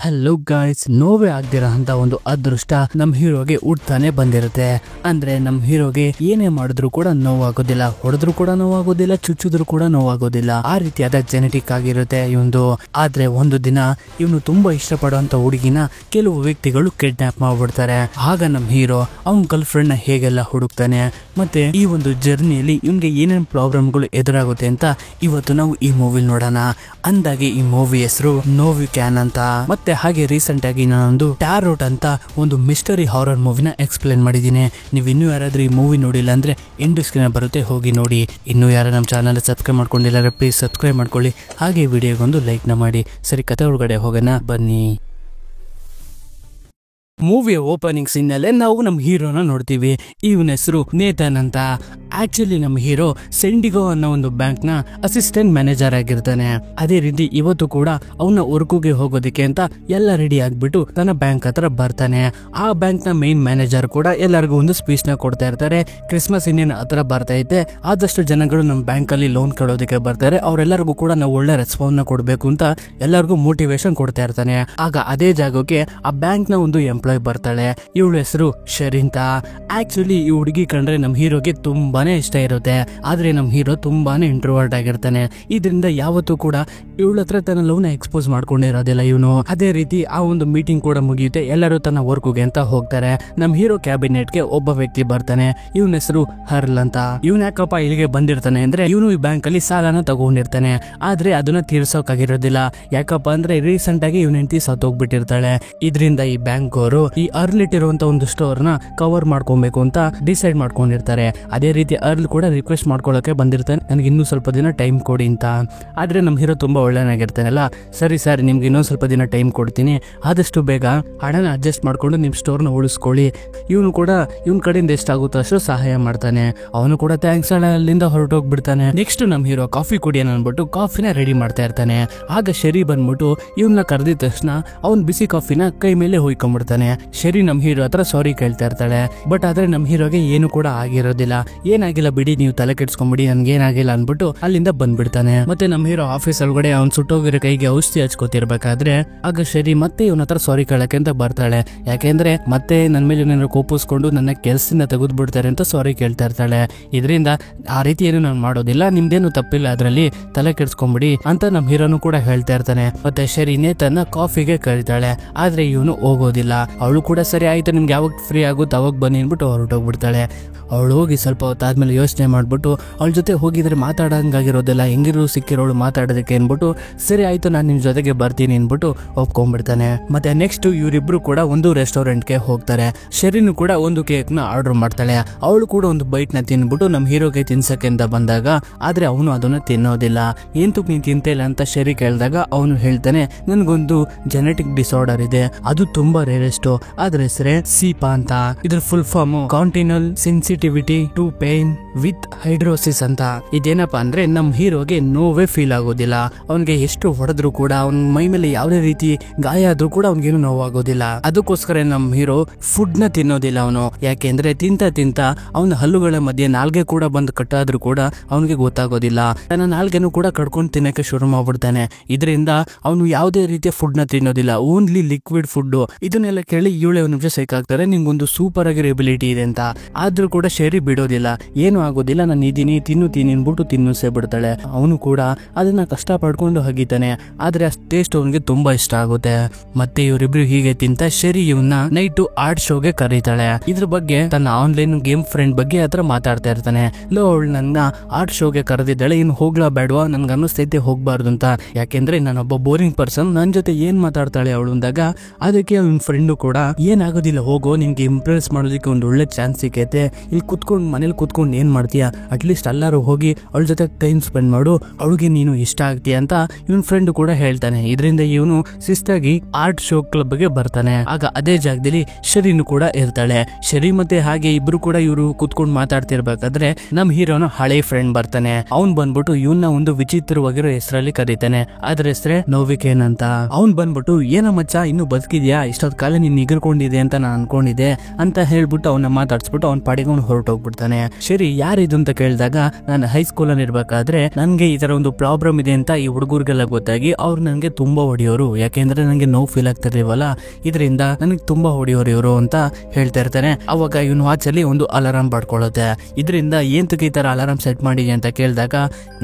Hello guys, ನೋವೇ ಆಗ್ದಿರೋ ಅಂತ ಒಂದು ಅದೃಷ್ಟ ನಮ್ ಹೀರೋಗೆ ಹುಡ್ತಾನೆ ಬಂದಿರುತ್ತೆ. ಅಂದ್ರೆ ನಮ್ ಹೀರೋಗೆ ಏನೇ ಮಾಡಿದ್ರು ಕೂಡ ನೋವಾಗೋದಿಲ್ಲ, ಹೊಡೆದ್ರು ಕೂಡ ನೋವಾಗೋದಿಲ್ಲ, ಚುಚ್ಚಿದ್ರು ಕೂಡ ನೋವಾಗೋದಿಲ್ಲ. ಆ ರೀತಿಯಾದ ಜೆನೆಟಿಕ್ ಆಗಿರುತ್ತೆ ಇವಂದು. ಆದ್ರೆ ಒಂದು ದಿನ ಇವನು ತುಂಬಾ ಇಷ್ಟಪಡುವಂತ ಹುಡುಗಿನ ಕೆಲವು ವ್ಯಕ್ತಿಗಳು ಕಿಡ್ನಾಪ್ ಮಾಡ್ಬಿಡ್ತಾರೆ. ಆಗ ನಮ್ ಹೀರೋ ಅವನ್ ಗರ್ಲ್ ಫ್ರೆಂಡ್ ನ ಹೇಗೆಲ್ಲ ಹುಡುಕ್ತಾನೆ, ಮತ್ತೆ ಈ ಒಂದು ಜರ್ನಿಯಲ್ಲಿ ಇವನ್ಗೆ ಏನೇನ್ ಪ್ರಾಬ್ಲಮ್ಗಳು ಎದುರಾಗುತ್ತೆ ಅಂತ ಇವತ್ತು ನಾವು ಈ ಮೂವಿ ನೋಡೋಣ. ಅಂದಾಗೆ ಈ ಮೂವಿ ಹೆಸರು ನೋವಿ ಕ್ಯಾನ್ ಅಂತ. ಮತ್ತೆ ಹಾಗೆ ರೀಸೆಂಟ್ ಆಗಿ ನಾನೊಂದು ಟ್ಯಾರೋಟ್ ಅಂತ ಒಂದು ಮಿಸ್ಟರಿ ಹಾರರ್ ಮೂವಿನ ಎಕ್ಸ್ಪ್ಲೇನ್ ಮಾಡಿದ್ದೀನಿ. ನೀವು ಇನ್ನೂ ಯಾರಾದ್ರೂ ಈ ಮೂವಿ ನೋಡಿಲ್ಲ ಅಂದ್ರೆ ಎಂಡ್ ಸ್ಕ್ರೀನ್ ಬರುತ್ತೆ, ಹೋಗಿ ನೋಡಿ. ಇನ್ನೂ ಯಾರು ನಮ್ಮ ಚಾನಲ್ ಸಬ್ಸ್ಕ್ರೈಬ್ ಮಾಡ್ಕೊಂಡಿಲ್ಲ ಪ್ಲೀಸ್ ಸಬ್ಸ್ಕ್ರೈಬ್ ಮಾಡ್ಕೊಳ್ಳಿ. ಹಾಗೆ ವಿಡಿಯೋಗೊಂದು ಲೈಕ್ ನ ಮಾಡಿ. ಸರಿ, ಕತೆ ಒಳಗಡೆ ಹೋಗೋಣ ಬನ್ನಿ. ಮೂವಿಯ ಓಪನಿಂಗ್ ಸೀನ್ ನಲ್ಲೇ ನಾವು ನಮ್ಮ ಹೀರೋನ ನೋಡ್ತೀವಿ. ಇವನ ಹೆಸರು ನೇತನ್ ಅಂತ. ಆಕ್ಚುಲಿ ನಮ್ಮ ಹೀರೋ ಸೆಂಡಿಗೋ ಅನ್ನೋ ಒಂದು ಬ್ಯಾಂಕ್ ನ ಅಸಿಸ್ಟೆಂಟ್ ಮ್ಯಾನೇಜರ್ ಆಗಿರ್ತಾನೆ. ಅದೇ ರೀತಿ ಇವತ್ತು ಕೂಡ ಅವನ ವರ್ಕ್ಗೆ ಹೋಗೋದಿಕ್ಕೆ ಅಂತ ಎಲ್ಲ ರೆಡಿ ಆಗ್ಬಿಟ್ಟು ತನ್ನ ಬ್ಯಾಂಕ್ ಹತ್ರ ಬರ್ತಾನೆ. ಆ ಬ್ಯಾಂಕ್ ನ ಮೇನ್ ಮ್ಯಾನೇಜರ್ ಕೂಡ ಎಲ್ಲರಿಗೂ ಒಂದು ಸ್ಪೀಚ್ ನ ಕೊಡ್ತಾ ಇರ್ತಾರೆ. ಕ್ರಿಸ್ಮಸ್ ಇನ್ನೇನು ಹತ್ರ ಬರ್ತಾ ಐತೆ, ಆದಷ್ಟು ಜನಗಳು ನಮ್ಮ ಬ್ಯಾಂಕ್ ಅಲ್ಲಿ ಲೋನ್ ಕೇಳೋದಕ್ಕೆ ಬರ್ತಾರೆ, ಅವರೆಲ್ಲರಿಗೂ ಕೂಡ ನಾವು ಒಳ್ಳೆ ರೆಸ್ಪಾನ್ಸ್ ನ ಕೊಡ್ಬೇಕು ಅಂತ ಎಲ್ಲರಿಗೂ ಮೋಟಿವೇಶನ್ ಕೊಡ್ತಾ ಇರ್ತಾನೆ. ಆಗ ಅದೇ ಜಾಗಕ್ಕೆ ಆ ಬ್ಯಾಂಕ್ ನ ಒಂದು ಎಂಪ್ಲಾಯ್ ಬರ್ತಾಳೆ. ಇವಳ ಹೆಸರು ಶರಿಂತ. ಆಕ್ಚುಲಿ ಈ ಹುಡುಗಿ ಕಂಡ್ರೆ ನಮ್ ಹೀರೋಗೆ ತುಂಬಾನೇ ಇಷ್ಟ ಇರುತ್ತೆ. ಆದ್ರೆ ನಮ್ ಹೀರೋ ತುಂಬಾನೇ ಇಂಟ್ರೋವರ್ಟ್ ಆಗಿರ್ತಾನೆ. ಇದರಿಂದ ಯಾವತ್ತೂ ಕೂಡ ಇವಳ ಹತ್ರ ತನ್ನ ಲವ್ ನ ಎಕ್ಸ್ಪೋಸ್ ಮಾಡ್ಕೊಂಡಿರೋದಿಲ್ಲ ಇವನು. ಅದೇ ರೀತಿ ಆ ಒಂದು ಮೀಟಿಂಗ್ ಕೂಡ ಮುಗಿಯುತ್ತೆ, ಎಲ್ಲರೂ ತನ್ನ ವರ್ಕ್ಗೆ ಅಂತ ಹೋಗ್ತಾರೆ. ನಮ್ ಹೀರೋ ಕ್ಯಾಬಿನೆಟ್ ಗೆ ಒಬ್ಬ ವ್ಯಕ್ತಿ ಬರ್ತಾನೆ. ಇವನ ಹೆಸರು ಹರ್ಲ್ ಅಂತ. ಇವನ್ ಯಾಕಪ್ಪ ಇಲ್ಲಿಗೆ ಬಂದಿರ್ತಾನೆ ಅಂದ್ರೆ ಇವನು ಈ ಬ್ಯಾಂಕ್ ಅಲ್ಲಿ ಸಾಲನ ತಗೊಂಡಿರ್ತಾನೆ, ಆದ್ರೆ ಅದನ್ನ ತೀರ್ಸೋಕಾಗಿರೋದಿಲ್ಲ. ಯಾಕಪ್ಪ ಅಂದ್ರೆ ರೀಸೆಂಟ್ ಆಗಿ ಇವನ ಹೆಂಡತಿ ಸತ್ತೋಗ್ಬಿಟ್ಟಿರ್ತಾಳೆ. ಇದರಿಂದ ಈ ಬ್ಯಾಂಕ್ ಅವರು ಈ ಅರ್ಲ್ ಇಟ್ಟಿರುವಂತ ಒಂದು ಸ್ಟೋರ್ ನ ಕವರ್ ಮಾಡ್ಕೊಬೇಕು ಅಂತ ಡಿಸೈಡ್ ಮಾಡ್ಕೊಂಡಿರ್ತಾರೆ. ಅದೇ ರೀತಿ ಅರ್ಲ್ ಕೂಡ ರಿಕ್ವೆಸ್ಟ್ ಮಾಡ್ಕೊಳ್ಳೋಕೆ ಬಂದಿರ್ತಾನೆ, ನನಗೆ ಇನ್ನೂ ಸ್ವಲ್ಪ ದಿನ ಟೈಮ್ ಕೊಡಿ ಅಂತ. ಆದ್ರೆ ನಮ್ ಹೀರೋ ತುಂಬಾ ಒಳ್ಳೆನಾಗಿರ್ತಾನಲ್ಲ, ಸರಿ ಸರ್ ನಿಮ್ಗೆ ಇನ್ನೊಂದ್ ಸ್ವಲ್ಪ ದಿನ ಟೈಮ್ ಕೊಡ್ತೀನಿ, ಆದಷ್ಟು ಬೇಗ ಹಣನ ಅಡ್ಜಸ್ಟ್ ಮಾಡ್ಕೊಂಡು ನಿಮ್ ಸ್ಟೋರ್ ನ ಉಳಿಸ್ಕೊಳ್ಳಿ. ಇವನು ಕೂಡ ಇವನ್ ಕಡೆಯಿಂದ ಎಷ್ಟಾಗುತ್ತೋ ಅಷ್ಟು ಸಹಾಯ ಮಾಡ್ತಾನೆ. ಅವನು ಕೂಡ ಥ್ಯಾಂಕ್ಸ್ ಅಲ್ಲಿಂದ ಹೊರಟೋಗ್ಬಿಡ್ತಾನೆ. ನೆಕ್ಸ್ಟ್ ನಮ್ ಹೀರೋ ಕಾಫಿ ಕುಡಿಯೋಣ ಅನ್ಬಿಟ್ಟು ಕಾಫಿನ ರೆಡಿ ಮಾಡ್ತಾ ಇರ್ತಾನೆ. ಆಗ ಶರಿ ಬಂದ್ಬಿಟ್ಟು ಇವನ್ನ ಕರೆದಿದ ತಕ್ಷಣ ಅವ್ನ್ ಬಿಸಿ ಕಾಫಿನ ಕೈ ಮೇಲೆ ಹೊಯ್ಕೊಂಡ್ಬಿಡ್ತಾನೆ. ಶರಿ ನಮ್ ಹೀರೋ ಹತ್ರ ಸಾರಿ ಕೇಳ್ತಾ ಇರ್ತಾಳೆ. ಬಟ್ ಆದ್ರೆ ನಮ್ ಹೀರೋಗೆ ಏನು ಕೂಡ ಆಗಿರೋದಿಲ್ಲ. ಏನಾಗಿಲ್ಲ ಬಿಡಿ, ನೀವು ತಲೆ ಕೆಡ್ಸ್ಕೊಂಬಿಡಿ, ನನ್ಗೆ ಏನಾಗಿಲ್ಲ ಅನ್ಬಿಟ್ಟು ಅಲ್ಲಿಂದ ಬಂದ್ಬಿಡ್ತಾನೆ. ಮತ್ತೆ ನಮ್ ಹೀರೋ ಆಫೀಸ್ ಒಳಗಡೆ ಅವ್ನ್ ಸುಟ್ಟೋಗಿರೋ ಕೈಗೆ ಔಷಧಿ ಹಚ್ಕೋತಿರ್ಬೇಕಾದ್ರೆ ಆಗ ಶರಿ ಮತ್ತೆ ಇವನ ಹತ್ರ ಸಾರಿ ಕೇಳಕ್ಕೆ ಅಂತ ಬರ್ತಾಳೆ. ಯಾಕೆಂದ್ರೆ ಮತ್ತೆ ನನ್ ಮೇಲೆ ಏನಾದ್ರು ಕೋಪಿಸ್ಕೊಂಡು ನನ್ನ ಕೆಲ್ಸದಿಂದ ತೆಗೆದು ಬಿಡ್ತಾರೆ ಅಂತ ಸಾರಿ ಕೇಳ್ತಾ ಇರ್ತಾಳೆ. ಇದರಿಂದ ಆ ರೀತಿ ಏನು ನಾನು ಮಾಡೋದಿಲ್ಲ, ನಿಮ್ದೇನು ತಪ್ಪಿಲ್ಲ, ಅದ್ರಲ್ಲಿ ತಲೆ ಕೆಡ್ಸ್ಕೊಂಬಿಡಿ ಅಂತ ನಮ್ ಹೀರೋನು ಕೂಡ ಹೇಳ್ತಾ ಇರ್ತಾನೆ. ಮತ್ತೆ ಶರಿ ನೇತನ್ನ ಕಾಫಿಗೆ ಕರೀತಾಳೆ, ಆದ್ರೆ ಇವನು ಹೋಗೋದಿಲ್ಲ. ಅವಳು ಕೂಡ ಸರಿ ಆಯ್ತು, ನಿಮ್ಗೆ ಯಾವಾಗ ಫ್ರೀ ಆಗುತ್ತೆ ಅವಾಗ ಬನ್ನಿ ಅನ್ಬಿಟ್ಟು ಹೊರಟೋಗ್ಬಿಡ್ತಾಳೆ. ಅವಳು ಹೋಗಿ ಸ್ವಲ್ಪ ಹೊತ್ತಾದ್ಮೇಲೆ ಯೋಚನೆ ಮಾಡ್ಬಿಟ್ಟು ಅವಳ ಜೊತೆ ಹೋಗಿದ್ರೆ ಮಾತಾಡಂಗಾಗಿರೋದಿಲ್ಲ, ಹೆಂಗಿರು ಸಿಕ್ಕಿರೋಳು ಮಾತಾಡೋದಕ್ಕೆ ಅನ್ಬಿಟ್ಟು ಸರಿ ಆಯ್ತು ನಾನು ನಿಮ್ ಜೊತೆಗೆ ಬರ್ತೀನಿ ಅನ್ಬಿಟ್ಟು ಒಪ್ಕೊಂಡ್ಬಿಡ್ತಾನೆ. ಮತ್ತೆ ನೆಕ್ಸ್ಟ್ ಇವರಿಬ್ರು ಕೂಡ ಒಂದು ರೆಸ್ಟೋರೆಂಟ್ಗೆ ಹೋಗ್ತಾರೆ. ಶೆರಿನು ಕೂಡ ಒಂದು ಕೇಕ್ ನ ಆರ್ಡರ್ ಮಾಡ್ತಾಳೆ. ಅವಳು ಕೂಡ ಒಂದು ಬೈಟ್ ನ ತಿನ್ಬಿಟ್ಟು ನಮ್ ಹೀರೋಗೆ ತಿನ್ಸಕ್ಕೆ ಅಂತ ಬಂದಾಗ ಆದ್ರೆ ಅವನು ಅದನ್ನ ತಿನ್ನೋದಿಲ್ಲ. ಏಂತಕ್ ನೀನ್ ತಿಂತಿಲ್ಲ ಅಂತ ಶೆರಿ ಕೇಳಿದಾಗ ಅವನು ಹೇಳ್ತಾನೆ, ನನ್ಗೊಂದು ಜೆನೆಟಿಕ್ ಡಿಸಾರ್ಡರ್ ಇದೆ, ಅದು ತುಂಬಾ ರೇರೆಸ್ಟ್, ಅದ್ರ ಹೆಸರೇ ಸೀಪಾ ಅಂತ. ಇದ್ರ full form congenital sensitivity to pain with hidrosis ಅಂತ. ಇದೇನಪ್ಪಾ ಅಂದ್ರೆ ನಮ್ ಹೀರೋಗೆ ನೋವೇ ಫೀಲ್ ಆಗೋದಿಲ್ಲ. ಅವನ್ಗೆ ಎಷ್ಟು ಹೊಡೆದ್ರು ಕೂಡ ಅವನ ಮೈ ಮೇಲೆ ಯಾವುದೇ ರೀತಿ ಗಾಯ ಆದ್ರೂ ಕೂಡ ಅವ್ನಿಗೇನು ನೋವಾಗೋದಿಲ್ಲ. ಅದಕ್ಕೋಸ್ಕರ ನಮ್ ಹೀರೋ ಫುಡ್ ನ ತಿನ್ನೋದಿಲ್ಲ ಅವನು. ಯಾಕೆಂದ್ರೆ ತಿಂತ ತಿಂತ ಅವನ ಹಲ್ಲುಗಳ ಮಧ್ಯೆ ನಾಲ್ಗೆ ಕೂಡ ಬಂದು ಕಟ್ಟಾದ್ರೂ ಕೂಡ ಅವನಿಗೆ ಗೊತ್ತಾಗೋದಿಲ್ಲ. ತನ್ನ ನಾಲ್ಗೆನೂ ಕೂಡ ಕಡ್ಕೊಂಡು ತಿನ್ನಕ್ಕೆ ಶುರು ಮಾಡ್ಬಿಡ್ತಾನೆ. ಇದರಿಂದ ಅವನು ಯಾವುದೇ ರೀತಿಯ ಫುಡ್ ನ ತಿನ್ನೋದಿಲ್ಲ, ಓನ್ಲಿ ಲಿಕ್ವಿಡ್ ಫುಡ್. ಇದನ್ನೆಲ್ಲ ಕೇಳಿ ಇವಳೆ ಒಂದು ನಿಮಿಷ ಸೈಕಾಗ್ತಾರೆ, ನಿಂಗೊಂದು ಸೂಪರ್ ಆಗಿರೋ ಎಬಿಲಿಟಿ ಇದೆ ಅಂತ. ಆದ್ರೂ ಕೂಡ ಶೇರಿ ಬಿಡೋದಿಲ್ಲ, ಏನು ಆಗೋದಿಲ್ಲ, ನಾನು ಇದೀನಿ ತಿನ್ನುತ್ತೀನಿ ಅನ್ಬಿಟ್ಟು ತಿನ್ನಿಸೇ ಬಿಡ್ತಾಳೆ. ಅವನು ಕೂಡ ಅದನ್ನ ಕಷ್ಟ ಪಡ್ಕೊಂಡು ಹಗಿತಾನೆ. ಆದ್ರೆ ಆ ಟೇಸ್ಟ್ ಅವನಿಗೆ ತುಂಬಾ ಇಷ್ಟ ಆಗುತ್ತೆ. ಮತ್ತೆ ಇವರಿಬ್ರು ಹೀಗೆ ತಿಂತ ಶೆರಿ ಇವನ್ನ ನೈಟ್ ಆರ್ಟ್ ಶೋಗೆ ಕರೀತಾಳೆ. ಇದ್ರ ಬಗ್ಗೆ ತನ್ನ ಆನ್ಲೈನ್ ಗೇಮ್ ಫ್ರೆಂಡ್ ಬಗ್ಗೆ ಹತ್ರ ಮಾತಾಡ್ತಾ ಇರ್ತಾನೆ. ಲೋ, ಅವಳು ನನ್ನ ಆರ್ಟ್ ಶೋಗೆ ಕರೆದಿದ್ದಾಳೆ, ಇನ್ನು ಹೋಗ್ಲಾ ಬೇಡವಾ, ನನ್ಗೆ ಅನ್ನಿಸ್ತೈತೆ ಹೋಗ್ಬಾರ್ದು ಅಂತ. ಯಾಕೆಂದ್ರೆ ನಾನೊಬ್ಬ ಬೋರಿಂಗ್ ಪರ್ಸನ್, ನನ್ ಜೊತೆ ಏನ್ ಮಾತಾಡ್ತಾಳೆ ಅವಳು ಅಂದಾಗ ಅದಕ್ಕೆ ಅವನ ಫ್ರೆಂಡು ಕೂಡ ಏನಾಗೋದಿಲ್ಲ ಹೋಗೋ, ನಿನ್ಗೆ ಇಂಪ್ರೆಸ್ ಮಾಡೋದಕ್ಕೆ ಒಂದು ಒಳ್ಳೆ ಚಾನ್ಸ್ ಸಿಕ್ಕೈತೆ, ಇಲ್ಲಿ ಕುತ್ಕೊಂಡು ಮನೇಲಿ ಕುತ್ಕೊಂಡು ಏನ್ ಮಾಡ್ತೀಯಾ, ಅಟ್ಲೀಸ್ಟ್ ಎಲ್ಲರೂ ಹೋಗಿ ಅವಳ ಜೊತೆ ಟೈಮ್ ಸ್ಪೆಂಡ್ ಮಾಡು, ಅವಳಿಗೆ ನೀನು ಇಷ್ಟ ಆಗ್ತೀಯ ಅಂತ ಇವನ್ ಫ್ರೆಂಡ್ ಕೂಡ ಹೇಳ್ತಾನೆ. ಇದರಿಂದ ಇವನು ಶಿಸ್ತಾಗಿ ಆರ್ಟ್ ಶೋ ಕ್ಲಬ್ ಗೆ ಬರ್ತಾನೆ. ಆಗ ಅದೇ ಜಾಗದಲ್ಲಿ ಶರೀನು ಕೂಡ ಇರ್ತಾಳೆ. ಶರಿ ಮತ್ತೆ ಹಾಗೆ ಇಬ್ರು ಕೂಡ ಇವರು ಕುತ್ಕೊಂಡು ಮಾತಾಡ್ತಿರ್ಬೇಕಾದ್ರೆ ನಮ್ ಹೀರೋನ ಹಳೆ ಫ್ರೆಂಡ್ ಬರ್ತಾನೆ. ಅವ್ನ್ ಬಂದ್ಬಿಟ್ಟು ಇವನ್ನ ಒಂದು ವಿಚಿತ್ರವಾಗಿರೋ ಹೆಸರಲ್ಲಿ ಕರೀತಾನೆ. ಅದ್ರ ಹೆಸರೇ ನೋವಿಕೇನ್ ಅಂತ. ಅವ್ನ್ ಬಂದ್ಬಿಟ್ಟು ಏನ ಮಚ್ಚ ಇನ್ನು ಬದುಕಿದ್ಯಾ, ಇಷ್ಟೊತ್ ಕಾಲ ನೀನ್ ನಿಗರ್ಕೊಂಡಿದೆ ಅಂತ ನಾನು ಅನ್ಕೊಂಡಿದ್ದೆ ಅಂತ ಹೇಳ್ಬಿಟ್ಟು ಅವನ್ನ ಮಾತಾಡ್ಸ್ಬಿಟ್ಟು ಅವ್ನ ಪಾಡಿಗೆ ಅವ್ನು ಹೊರಟೋಗ್ಬಿಡ್ತಾನೆ. ಸರಿ ಯಾರಿದು ಅಂತ ಕೇಳಿದಾಗ ನಾನು ಹೈಸ್ಕೂಲಲ್ಲಿ ಇರ್ಬೇಕಾದ್ರೆ ನನ್ಗೆ ಈ ತರ ಒಂದು ಪ್ರಾಬ್ಲಮ್ ಇದೆ ಅಂತ ಈ ಹುಡುಗರಿಗೆಲ್ಲ ಗೊತ್ತಾಗಿ ಅವ್ರು ನನಗೆ ತುಂಬಾ ಹೊಡಿಯೋರು, ಯಾಕೆಂದ್ರೆ ನನಗೆ ನೋವು ಫೀಲ್ ಆಗ್ತಿರ್ಲಿವಲ್ಲ, ಇದರಿಂದ ನನಗೆ ತುಂಬಾ ಹೊಡಿಯೋರು ಇವರು ಅಂತ ಹೇಳ್ತಾ ಇರ್ತಾನೆ. ಅವಾಗ ಇವನು ವಾಚಲ್ಲಿ ಒಂದು ಅಲಾರಾಮ್ ಪಡ್ಕೊಳ್ಳುತ್ತೆ. ಇದರಿಂದ ಏಂತಕ್ಕೆ ಈ ತರ ಅಲಾರಾಮ್ ಸೆಟ್ ಮಾಡಿದೆ ಅಂತ ಕೇಳಿದಾಗ